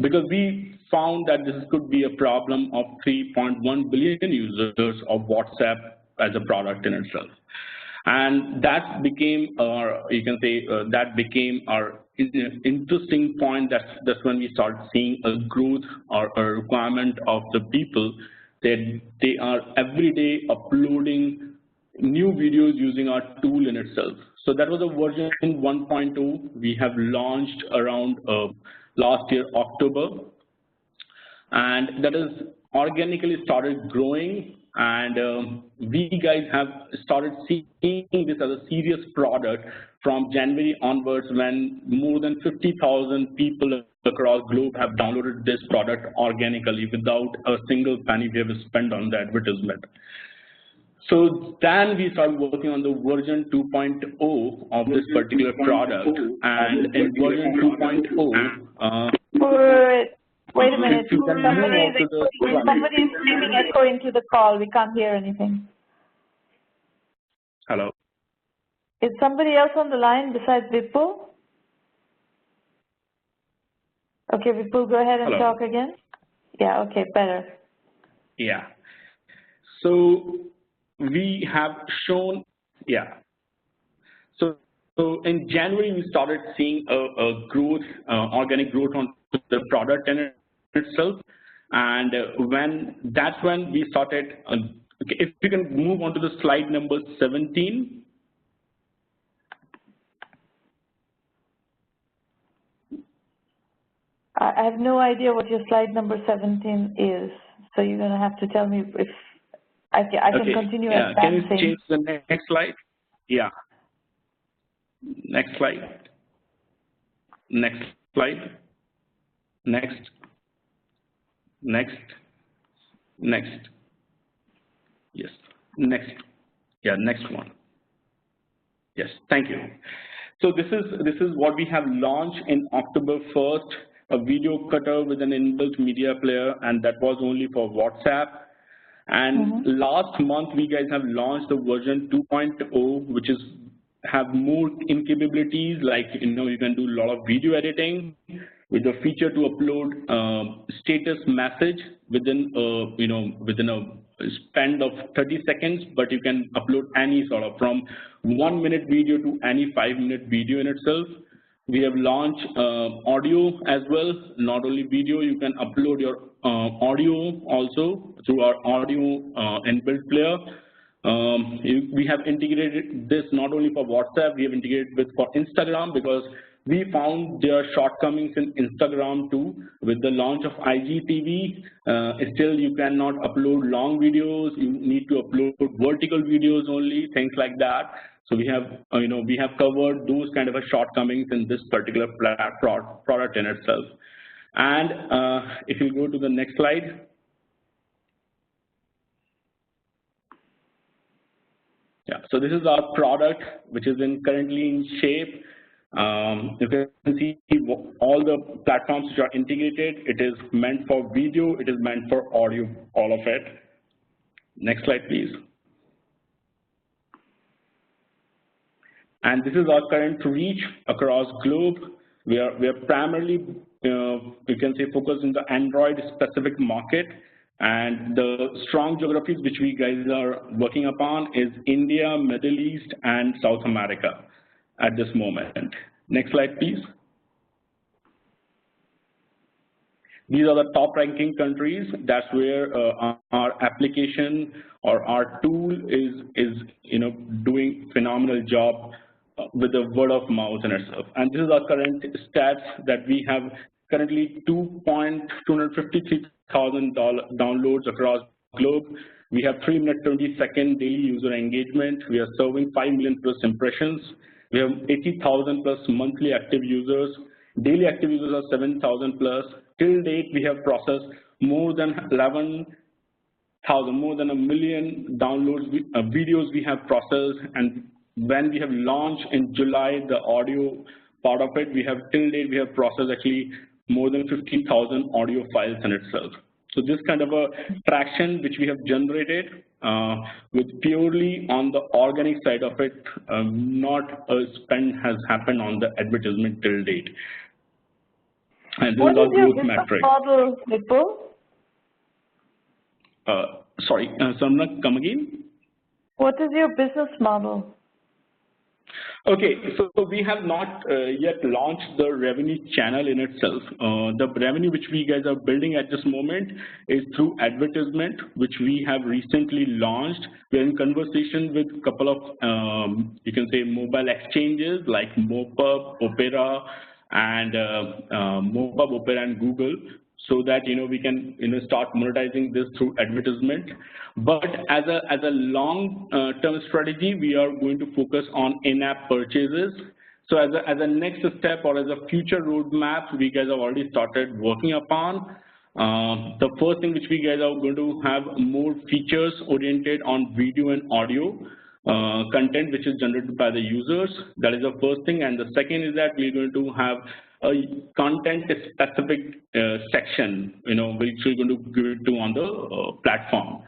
D: Because we found that this could be a problem of 3.1 billion users of WhatsApp as a product in itself. And that became our, you can say, that became our interesting point. That's when we started seeing a growth or a requirement of the people that they are every day uploading new videos using our tool in itself. So that was a version 1.0 we have launched around last year, October. And that is organically started growing. And we guys have started seeing this as a serious product from January onwards, when more than 50,000 people across globe have downloaded this product organically without a single penny we have spent on the advertisement. So then we started working on the version 2.0 of this particular product, and in version 2.0,
A: wait a minute. Somebody is screaming echo into the call. We can't hear anything.
D: Hello.
A: Is somebody else on the line besides Vipul? Okay, Vipul, go ahead and talk again. Yeah, okay, better.
D: Yeah. So we have shown, So in January, we started seeing a growth, organic growth on the product in itself. And that's when we started, if you can move on to the slide number 17.
A: I have no idea what your slide number 17 is, so you're going to have to tell me if I can continue advancing.
D: Can you change the next slide? Yeah. Next slide. Next slide. Next. Next. Next. Yes. Next. Yeah, next one. Yes, thank you. So this is what we have launched in October 1st, a video cutter with an inbuilt media player, and that was only for WhatsApp. And last month, we guys have launched the version 2.0, which is have more capabilities, like you can do a lot of video editing with the feature to upload status message within within a span of 30 seconds, but you can upload any sort of from 1-minute video to any 5-minute video in itself. We have launched audio as well, not only video. You can upload your audio also through our audio inbuilt player. We have integrated this not only for WhatsApp, we have integrated with for Instagram, because we found there are shortcomings in Instagram too. With the launch of IGTV, still you cannot upload long videos. You need to upload vertical videos only, things like that. So we have, we have covered those kind of shortcomings in this particular product in itself. And if you go to the next slide. Yeah, so this is our product, which is currently in shape. You can see all the platforms which are integrated. It is meant for video, it is meant for audio, all of it. Next slide, please. And this is our current reach across globe. We are primarily, you can say, focused in the Android specific market. And the strong geographies which we guys are working upon is India, Middle East, and South America at this moment. Next slide, please. These are the top ranking countries. That's where our application or our tool is doing phenomenal job with the word of mouth in itself. And this is our current stats that we have currently 253,000 downloads across globe. We have 3 minute 20-second daily user engagement. We are serving 5 million plus impressions. We have 80,000 plus monthly active users. Daily active users are 7,000 plus. Till date, we have processed more than 11,000, more than 1 million downloads, videos we have processed. And when we have launched in July, the audio part of it, we have till date, we have processed actually more than 50,000 audio files in itself. So this kind of a traction which we have generated with purely on the organic side of it, not a spend has happened on the advertisement till date. And those are growth metrics.
A: Model,
D: sorry, Samna, come again?
A: What is your business model?
D: Okay, so we have not yet launched the revenue channel in itself. The revenue which we guys are building at this moment is through advertisement, which we have recently launched. We're in conversation with a couple of, you can say, mobile exchanges like Mopub, Opera, and Google, so that we can start monetizing this through advertisement. But as a long-term strategy, we are going to focus on in-app purchases. So as a next step or as a future roadmap, we guys have already started working upon. The first thing which we guys are going to have more features oriented on video and audio content which is generated by the users. That is the first thing. And the second is that we're going to have a content-specific section, which we're going to give it to on the platform.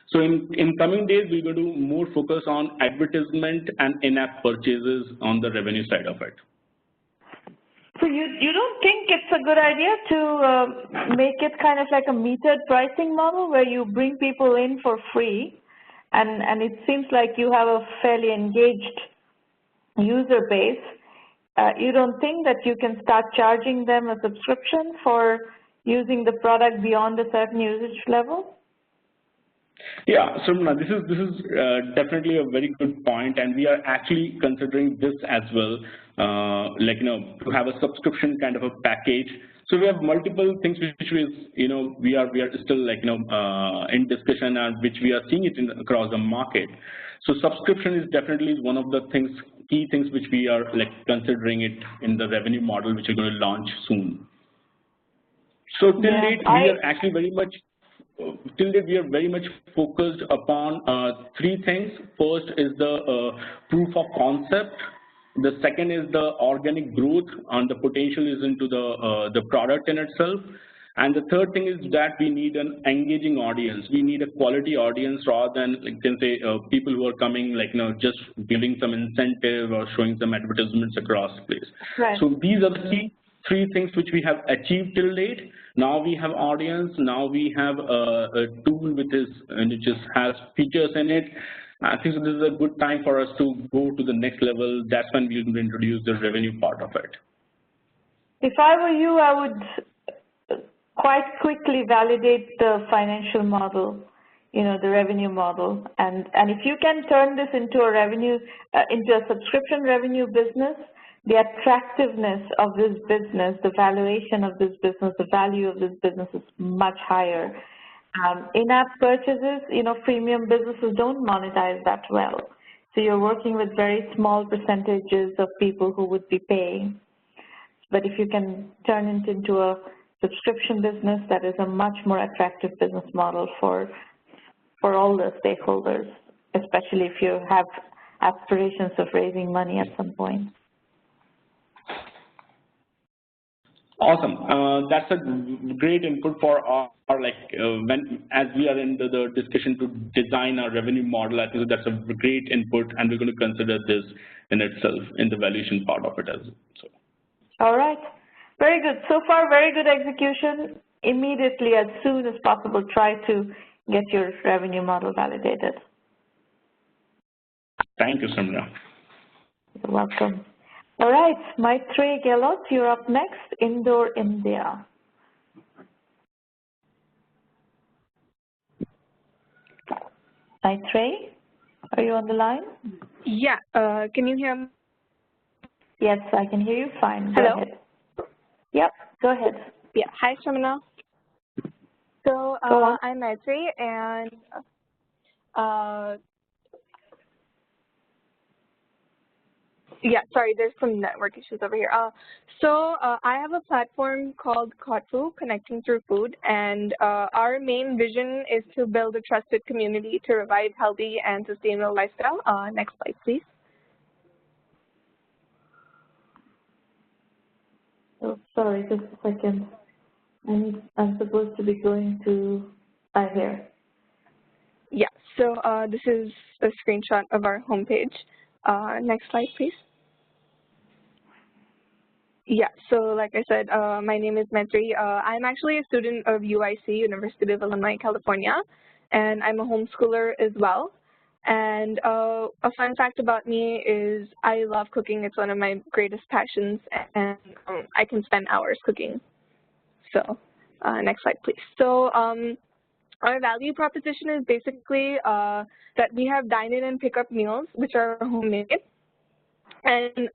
D: So in coming days, we're going to more focus on advertisement and in-app purchases on the revenue side of it.
A: So you don't think it's a good idea to make it kind of like a metered pricing model where you bring people in for free, and it seems like you have a fairly engaged user base. You don't think that you can start charging them a subscription for using the product beyond a certain usage level?
D: Yeah, so this is definitely a very good point, and we are actually considering this as well, to have a subscription kind of a package. So we have multiple things which we are still in discussion, and which we are seeing it across the market. So subscription is definitely one of the key things which we are considering it in the revenue model, which we're going to launch soon. So till date, we are actually very much. Till date, we are very much focused upon 3 things. First is the proof of concept. The second is the organic growth, and the potential is into the product in itself. And the third thing is that we need an engaging audience. We need a quality audience rather than, people who are coming, just giving some incentive or showing some advertisements across the place.
A: Right.
D: So these are the 3 things which we have achieved till date. Now we have audience. Now we have a tool which has features in it. I think this is a good time for us to go to the next level. That's when we will introduce the revenue part of it.
A: If I were you, I would quite quickly validate the financial model, the revenue model. And if you can turn this into a subscription revenue business, the attractiveness of this business, the valuation of this business, the value of this business is much higher. In-app purchases, freemium businesses don't monetize that well. So you're working with very small percentages of people who would be paying. But if you can turn it into a subscription business, that is a much more attractive business model for all the stakeholders, especially if you have aspirations of raising money at some point.
D: Awesome. That's a great input for our as we are in the discussion to design our revenue model. I think that's a great input, and we're going to consider this in itself in the valuation part of it as well. So.
A: All right. Very good. So far, very good execution. Immediately, as soon as possible, try to get your revenue model validated.
D: Thank you, Samira.
A: You're welcome. All right, Maitreyee Gehlot, you're up next, Indore, India. Maitreyee, are you on the line?
E: Yeah, can you hear me?
A: Yes, I can hear you fine.
E: Hello?
A: Go ahead. Yep, go ahead.
E: Yeah, hi, Shamina. So I'm Maitreyee, and yeah, sorry, there's some network issues over here. So I have a platform called Cotfoo, Connecting Through Food, and our main vision is to build a trusted community to revive healthy and sustainable lifestyle. Next slide, please.
A: Oh, sorry, just a second. I'm supposed to be going to here.
E: Yeah, so this is a screenshot of our homepage. Next slide, please. Yeah, so like I said, my name is Maitreyee. I'm actually a student of UIC, University of Illinois, California, and I'm a homeschooler as well. And a fun fact about me is I love cooking. It's one of my greatest passions, and I can spend hours cooking. So next slide, please. So our value proposition is basically that we have dine-in and pick-up meals, which are homemade. And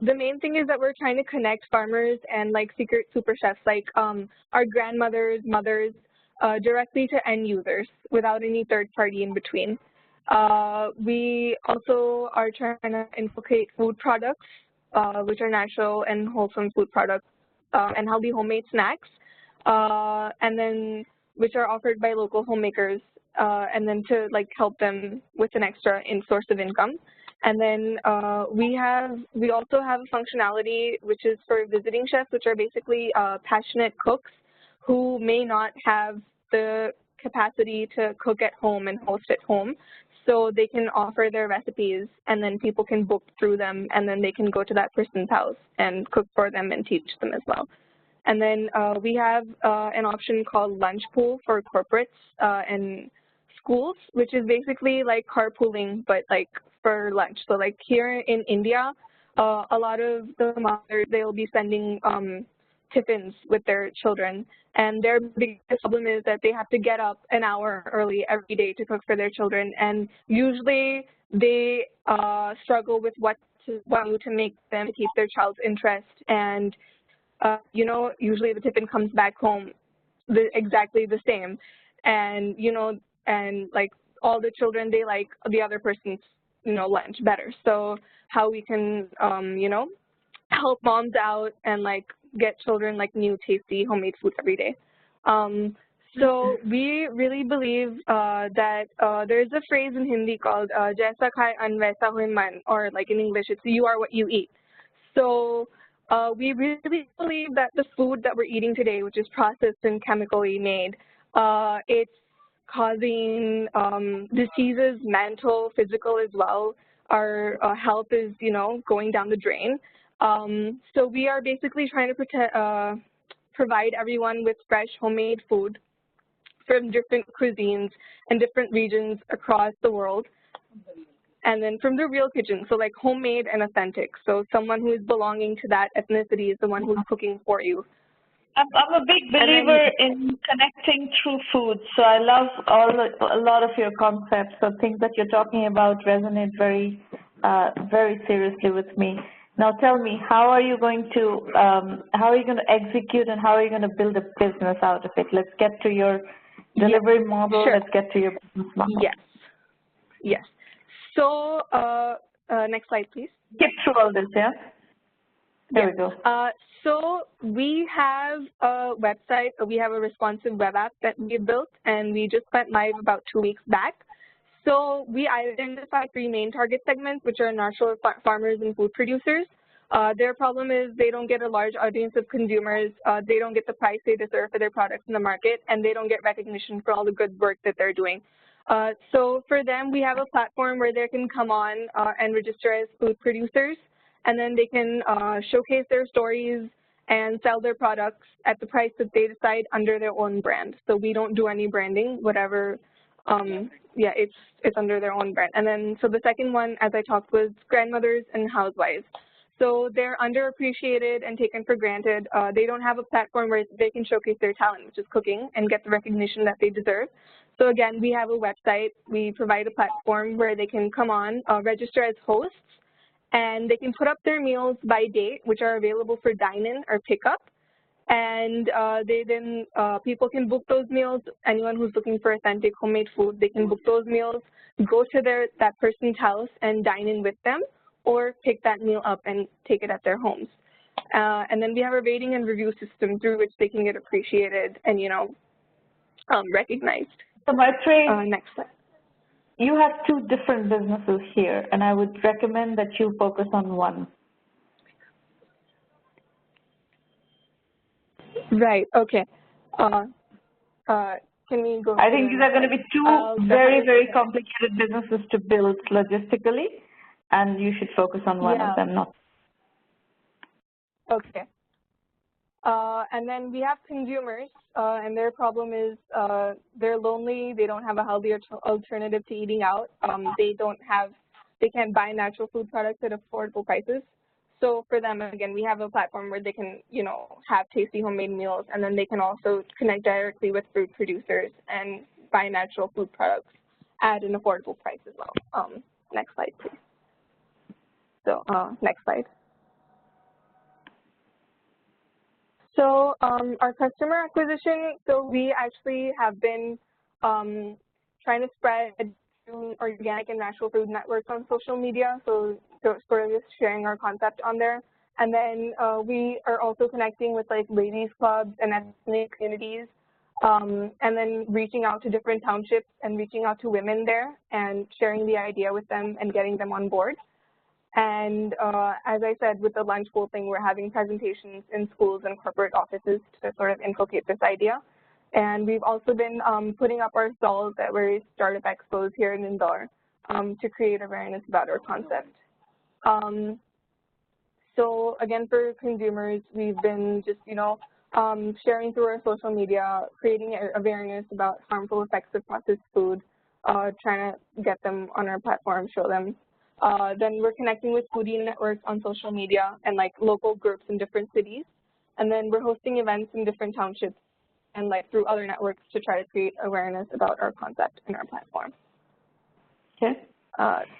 E: the main thing is that we're trying to connect farmers and like secret super chefs, like our grandmothers, mothers, directly to end users without any third party in between. We also are trying to inculcate food products, which are natural and wholesome food products, and healthy homemade snacks, and then which are offered by local homemakers, and then to like help them with an extra source of income. And then we also have a functionality which is for visiting chefs, which are basically passionate cooks who may not have the capacity to cook at home and host at home. So they can offer their recipes, and then people can book through them, and then they can go to that person's house and cook for them and teach them as well. And then we have an option called Lunch Pool for corporates and schools, which is basically like carpooling, but like for lunch. So like here in India, a lot of the mothers, they'll be sending tiffins with their children, and their biggest problem is that they have to get up an hour early every day to cook for their children, and usually they struggle with what to make them to keep their child's interest, and you know, usually the tiffin comes back home exactly the same, and you know, and like all the children, they like the other person's, you know, lunch better. So how we can you know, help moms out and like get children like new tasty homemade food every day. So we really believe that there's a phrase in Hindi called "Jaisa khai an vaisa hoye man," or like in English, it's "you are what you eat." So we really believe that the food that we're eating today, which is processed and chemically made, it's causing diseases, mental, physical as well. Our health is, you know, going down the drain. So we are basically trying to provide everyone with fresh homemade food from different cuisines and different regions across the world. And then from the real kitchen, so like homemade and authentic. So someone who is belonging to that ethnicity is the one who's cooking for you.
A: I'm a big believer in connecting through food, so I love a lot of your concepts. So things that you're talking about resonate very, very seriously with me. Now tell me, how are you going to execute, and how are you going to build a business out of it? Let's get to your delivery model.
E: Sure.
A: Let's get to your business model.
E: Yes. Yes. So next slide, please.
A: Skip through all this, yeah? There we go.
E: So we have a website, we have a responsive web app that we built, and we just went live about 2 weeks back. So we identified 3 main target segments, which are natural farmers and food producers. Their problem is they don't get a large audience of consumers, they don't get the price they deserve for their products in the market, and they don't get recognition for all the good work that they're doing. So for them, we have a platform where they can come on and register as food producers, and then they can showcase their stories and sell their products at the price that they decide under their own brand. So we don't do any branding, whatever, yeah, it's under their own brand. And then, so the second one, as I talked, was grandmothers and housewives. So they're underappreciated and taken for granted. They don't have a platform where they can showcase their talent, which is cooking, and get the recognition that they deserve. So again, we have a website. We provide a platform where they can come on, register as hosts, and they can put up their meals by date, which are available for dine-in or pickup. And people can book those meals. Anyone who's looking for authentic homemade food, they can book those meals, go to that person's house and dine in with them, or pick that meal up and take it at their homes. And then we have a rating and review system through which they can get appreciated and, recognized.
A: So Maitreyee,
E: next slide.
A: You have 2 different businesses here, and I would recommend that you focus on one.
E: Right, okay. Can we go?
A: I think these are going to be 2 very, very complicated businesses to build logistically, and you should focus on one of them, not.
E: Okay. And then we have consumers, and their problem is they're lonely, they don't have a healthy alternative to eating out, they can't buy natural food products at affordable prices. So for them, again, we have a platform where they can, have tasty homemade meals, and then they can also connect directly with food producers and buy natural food products at an affordable price as well. Next slide, please. So next slide. So our customer acquisition, so we actually have been trying to spread organic and natural food networks on social media, so sort of just sharing our concept on there. And then we are also connecting with like ladies clubs and ethnic communities, and then reaching out to different townships and reaching out to women there and sharing the idea with them and getting them on board. And as I said, with the lunch bowl thing, we're having presentations in schools and corporate offices to sort of inculcate this idea. And we've also been putting up our stalls at various startup expos here in Indore to create awareness about our concept. So again, for consumers, we've been just, sharing through our social media, creating awareness about harmful effects of processed food, trying to get them on our platform, show them. Then we're connecting with foodie networks on social media and like local groups in different cities. And then we're hosting events in different townships and like through other networks to try to create awareness about our concept and our platform.
A: Okay.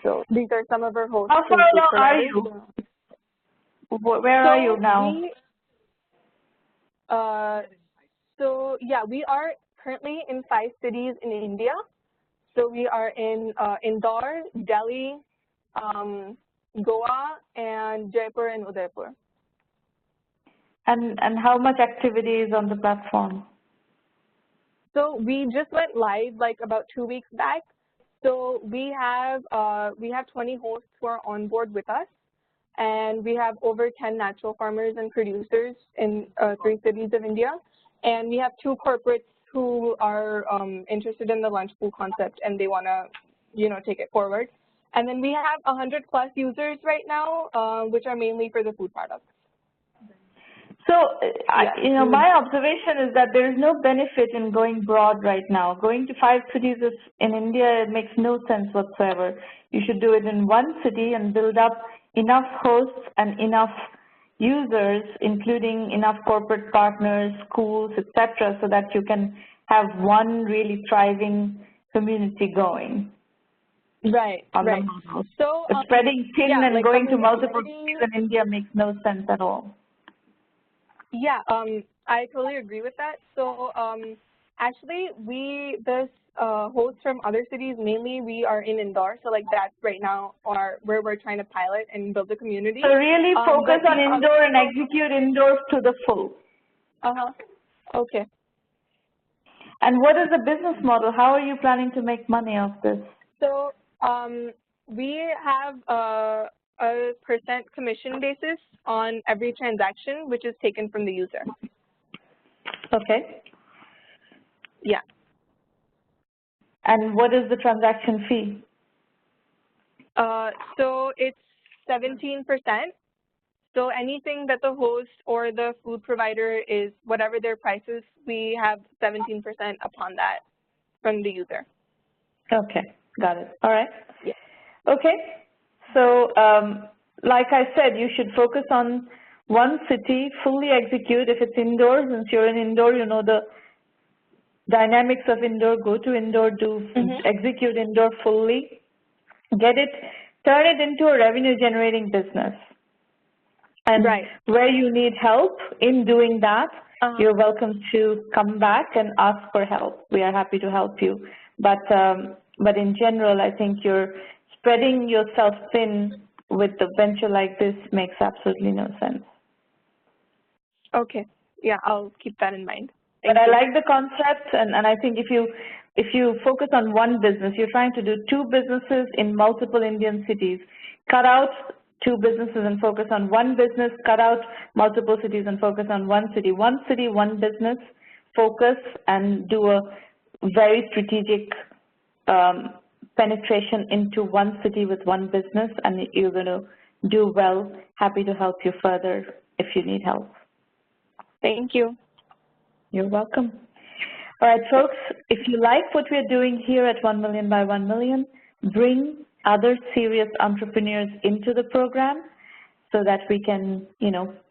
E: So these are some of our hosts.
A: How far along are you? Where are you now?
E: So yeah, we are currently in 5 cities in India. So we are in Indore, Delhi, Goa, and Jaipur and Udaipur.
A: And how much activity is on the platform?
E: So we just went live like about 2 weeks back. So we have 20 hosts who are on board with us, and we have over 10 natural farmers and producers in 3 cities of India, and we have 2 corporates who are interested in the lunch pool concept and they want to, take it forward. And then we have 100+ users right now, which are mainly for the food products.
A: So, my observation is that there is no benefit in going broad right now. Going to 5 cities in India, it makes no sense whatsoever. You should do it in 1 city and build up enough hosts and enough users, including enough corporate partners, schools, etc., so that you can have one really thriving community going.
E: Right, right.
A: So spreading thin and going to multiple cities in India makes no sense at all.
E: Yeah, I totally agree with that. So Actually, there's hosts from other cities. Mainly, we are in Indore, so like that's right now where we're trying to pilot and build a community.
A: So really focus on Indore and execute Indore to the full.
E: Okay.
A: And what is the business model? How are you planning to make money off this?
E: So we have a % commission basis on every transaction, which is taken from the user.
A: Okay.
E: Yeah.
A: And what is the transaction fee?
E: So it's 17%. So anything that the host or the food provider is, whatever their price is, we have 17% upon that from the user.
A: Okay, got it. All right.
E: Yeah.
A: Okay. So like I said, you should focus on one city, fully execute. If it's Indore, since you're in Indore, you know the dynamics of Indore, go to Indore, execute Indore fully, get it, turn it into a revenue generating business. And where you need help in doing that, you're welcome to come back and ask for help. We are happy to help you. But in general, I think you're spreading yourself thin with a venture like this makes absolutely no sense.
E: Okay. Yeah, I'll keep that in mind.
A: But I like the concept, and I think if you focus on one business, you're trying to do two businesses in multiple Indian cities. Cut out two businesses and focus on one business, cut out multiple cities and focus on one city. One city, one business, focus and do a very strategic penetration into one city with one business, and you're going to do well. Happy to help you further if you need help.
E: Thank you.
A: You're welcome. All right, folks, if you like what we're doing here at 1 Million by 1 Million, bring other serious entrepreneurs into the program so that we can,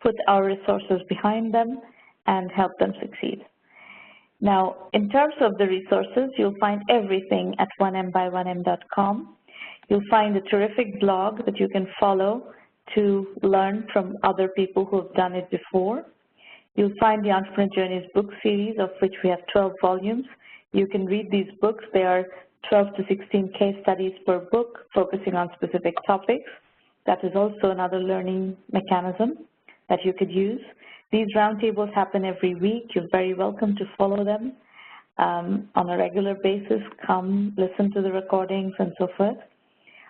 A: put our resources behind them and help them succeed. Now, in terms of the resources, you'll find everything at 1Mby1M.com. You'll find a terrific blog that you can follow to learn from other people who have done it before. You'll find the Entrepreneur Journeys book series, of which we have 12 volumes. You can read these books. They are 12 to 16 case studies per book, focusing on specific topics. That is also another learning mechanism that you could use. These roundtables happen every week. You're very welcome to follow them on a regular basis. Come listen to the recordings and so forth.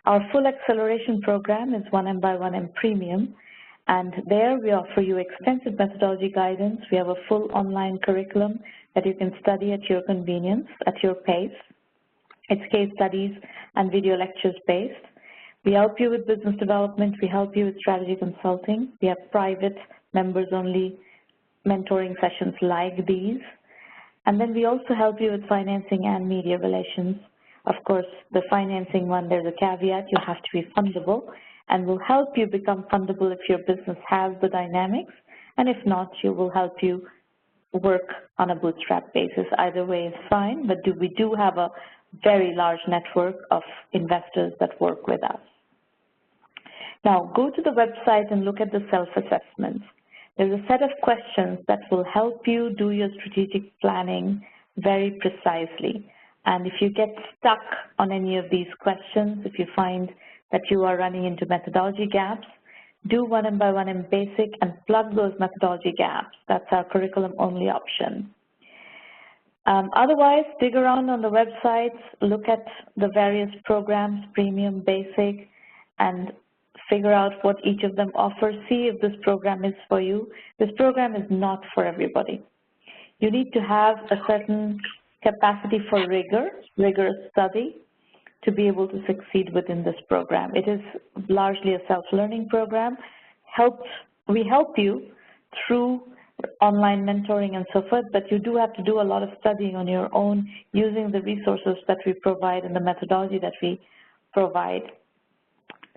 A: Our full acceleration program is 1M by 1M Premium, and there we offer you extensive methodology guidance. We have a full online curriculum that you can study at your convenience, at your pace. It's case studies and video lectures based. We help you with business development. We help you with strategy consulting. We have private members-only mentoring sessions like these. And then we also help you with financing and media relations. Of course, the financing one, there's a caveat. You have to be fundable, and we'll help you become fundable if your business has the dynamics. And if not, we'll help you work on a bootstrap basis. Either way is fine, but we do have a very large network of investors that work with us. Now, go to the website and look at the self-assessments. There's a set of questions that will help you do your strategic planning very precisely. And if you get stuck on any of these questions, if you find that you are running into methodology gaps, do 1M by 1M Basic and plug those methodology gaps. That's our curriculum-only option. Otherwise, dig around on the websites, look at the various programs, Premium, Basic, and figure out what each of them offers. See if this program is for you. This program is not for everybody. You need to have a certain capacity for rigorous study to be able to succeed within this program. It is largely a self-learning program. We help you through online mentoring and so forth, but you do have to do a lot of studying on your own using the resources that we provide and the methodology that we provide.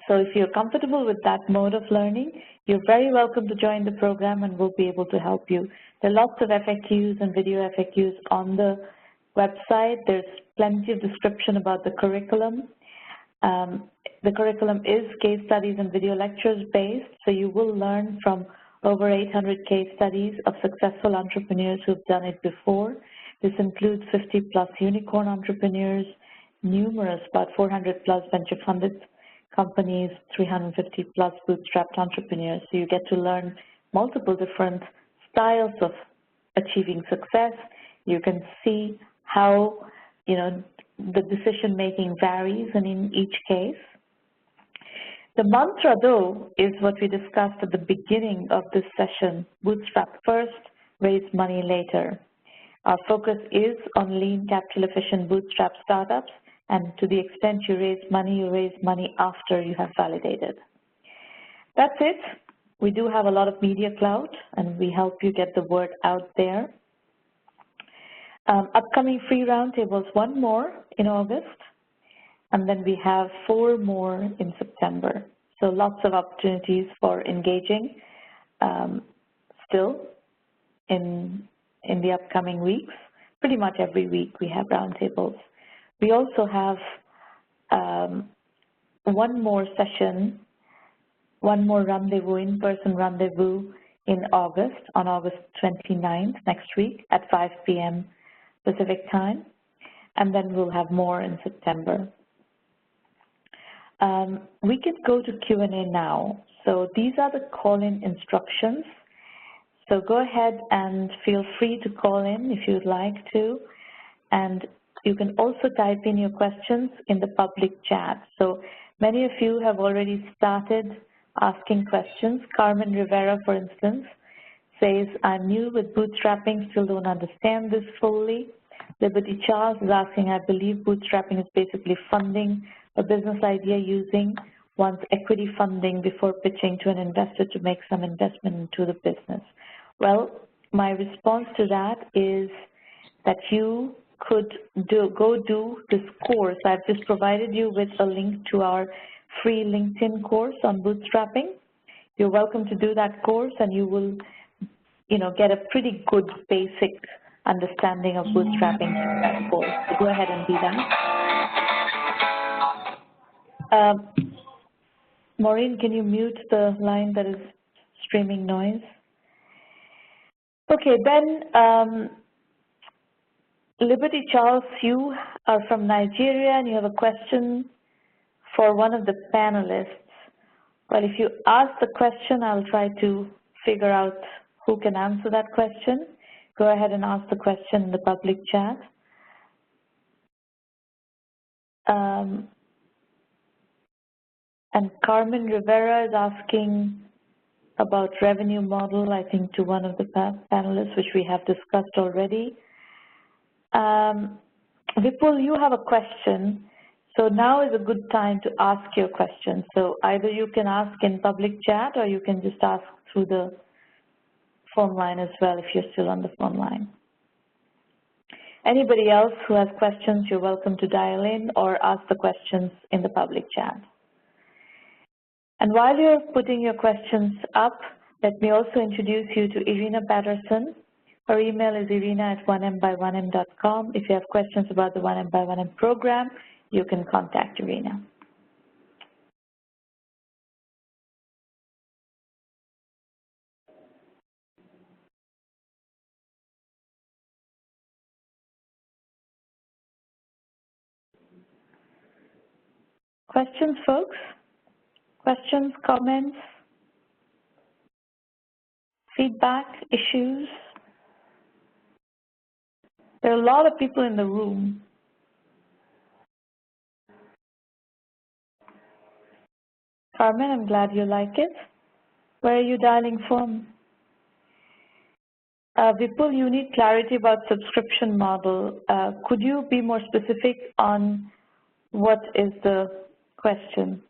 A: So if you're comfortable with that mode of learning, you're very welcome to join the program and we'll be able to help you. There are lots of FAQs and video FAQs on the website. There's plenty of description about the curriculum. The curriculum is case studies and video lectures based, so you will learn from over 800 case studies of successful entrepreneurs who've done it before. This includes 50+ unicorn entrepreneurs, numerous, about 400+ venture-funded companies, 350+ bootstrapped entrepreneurs. So you get to learn multiple different styles of achieving success. You can see how, the decision-making varies in each case. The mantra, though, is what we discussed at the beginning of this session: bootstrap first, raise money later. Our focus is on lean, capital-efficient bootstrap startups, and to the extent you raise money after you have validated. That's it. We do have a lot of media clout, and we help you get the word out there. Upcoming free roundtables, 1 more in August, and then we have 4 more in September. So lots of opportunities for engaging still in the upcoming weeks. Pretty much every week we have roundtables. We also have 1 more session, 1 more rendezvous, in-person rendezvous in August, on August 29th, next week at 5 p.m. Pacific time, and then we'll have more in September. We can go to Q&A now. So these are the call-in instructions. So go ahead and feel free to call in if you'd like to, and you can also type in your questions in the public chat. So many of you have already started asking questions. Carmen Rivera, for instance, says, I'm new with bootstrapping, still don't understand this fully. Liberty Charles is asking, I believe bootstrapping is basically funding a business idea using one's equity funding before pitching to an investor to make some investment into the business. Well, my response to that is that you could go do this course. I've just provided you with a link to our free LinkedIn course on bootstrapping. You're welcome to do that course, and you will get a pretty good basic understanding of bootstrapping in that course. So go ahead and do that. Maureen, can you mute the line that is streaming noise? Okay, then Liberty Charles, you are from Nigeria and you have a question for one of the panelists. Well, if you ask the question, I'll try to figure out who can answer that question. Go ahead and ask the question in the public chat. And Carmen Rivera is asking about revenue model, I think, to one of the panelists, which we have discussed already. Vipul, you have a question. So now is a good time to ask your question. So either you can ask in public chat or you can just ask through the phone line as well if you're still on the phone line. Anybody else who has questions, you're welcome to dial in or ask the questions in the public chat. And while you're putting your questions up, let me also introduce you to Irina Patterson. Her email is irina@1Mby1M.com. If you have questions about the 1Mby1M program, you can contact Irina. Questions, folks? Questions, comments, feedback, issues? There are a lot of people in the room. Carmen, I'm glad you like it. Where are you dialing from? Vipul, you need clarity about subscription model. Could you be more specific on what is the question?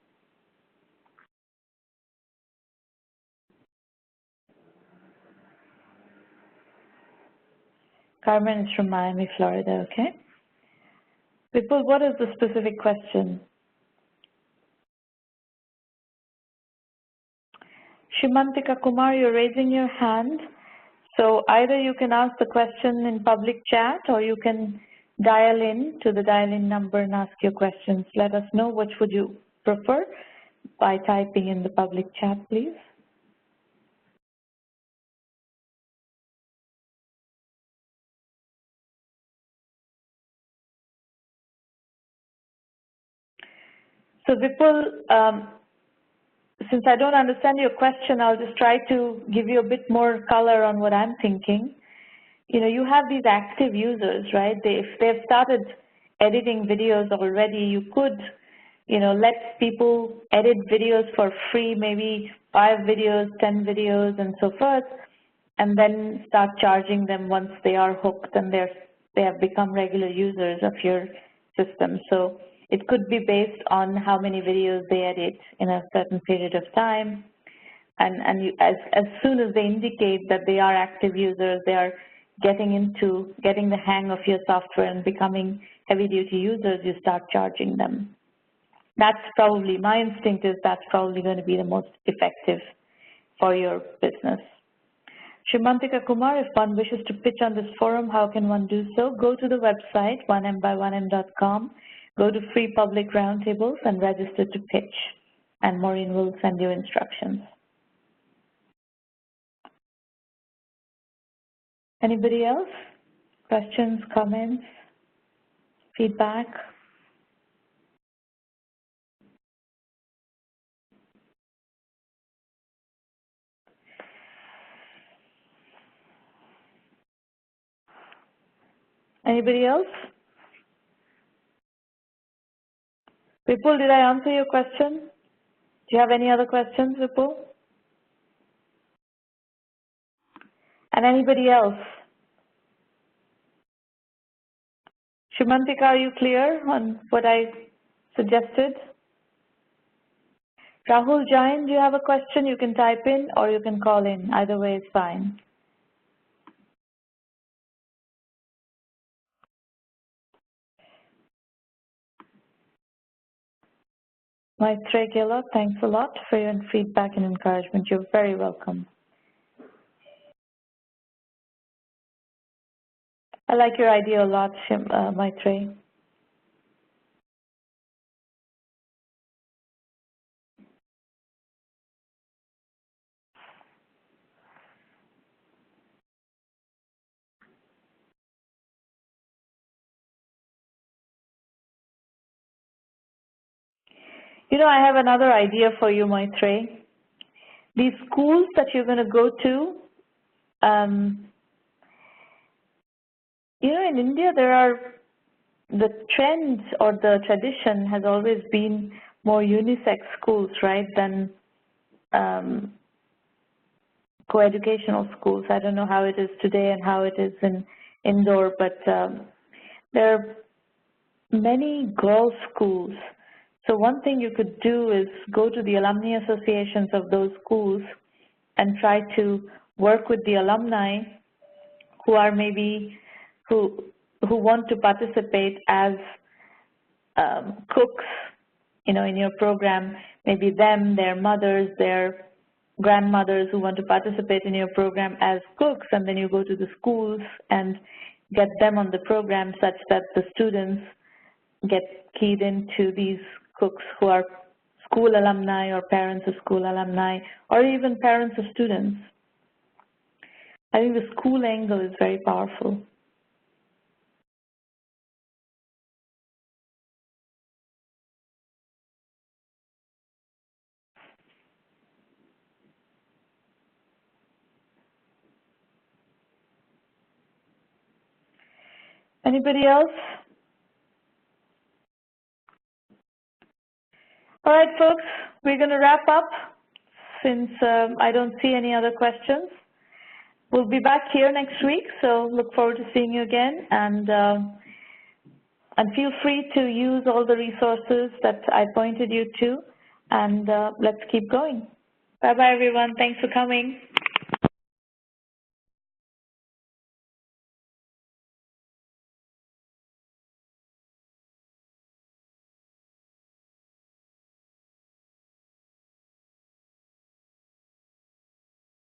A: Carmen is from Miami, Florida, okay? Vipul, what is the specific question? Shimantika Kumar, you're raising your hand. So either you can ask the question in public chat or you can dial in to the dial-in number and ask your questions. Let us know which would you prefer by typing in the public chat, please. So Vipul, since I don't understand your question, I'll just try to give you a bit more color on what I'm thinking. You know, you have these active users, right? If they've started editing videos already, you could, you know, let people edit videos for free, maybe 5 videos, 10 videos, and so forth, and then start charging them once they are hooked and they have become regular users of your system. So it could be based on how many videos they edit in a certain period of time. And as soon as they indicate that they are active users, they are getting the hang of your software and becoming heavy-duty users, you start charging them. That's probably, my instinct is that's probably going to be the most effective for your business. Shimantika Kumar, if one wishes to pitch on this forum, how can one do so? Go to the website, 1Mby1M.com. Go to free public roundtables and register to pitch, and Maureen will send you instructions. Anybody else? Questions, comments, feedback? Anybody else? Vipul, did I answer your question? Do you have any other questions, Vipul? And anybody else? Shimantika, are you clear on what I suggested? Rahul Jain, do you have a question? You can type in or you can call in. Either way is fine. Maitreyee Gehlot, thanks a lot for your feedback and encouragement. You're very welcome. I like your idea a lot, Maitreyee. You know, I have another idea for you, Maitreyee. These schools that you're going to go to, you know, in India, the trend or the tradition has always been more unisex schools, right, than co-educational schools. I don't know how it is today and how it is in Indore, but there are many girls' schools. So one thing you could do is go to the alumni associations of those schools and try to work with the alumni who are maybe, who want to participate as cooks, you know, in your program, maybe them, their mothers, their grandmothers who want to participate in your program as cooks, and then you go to the schools and get them on the program such that the students get keyed into these cooks who are school alumni or parents of school alumni or even parents of students. I think the school angle is very powerful. Anybody else? All right, folks, we're going to wrap up since I don't see any other questions. We'll be back here next week, so look forward to seeing you again. And feel free to use all the resources that I pointed you to, and let's keep going. Bye-bye, everyone. Thanks for coming.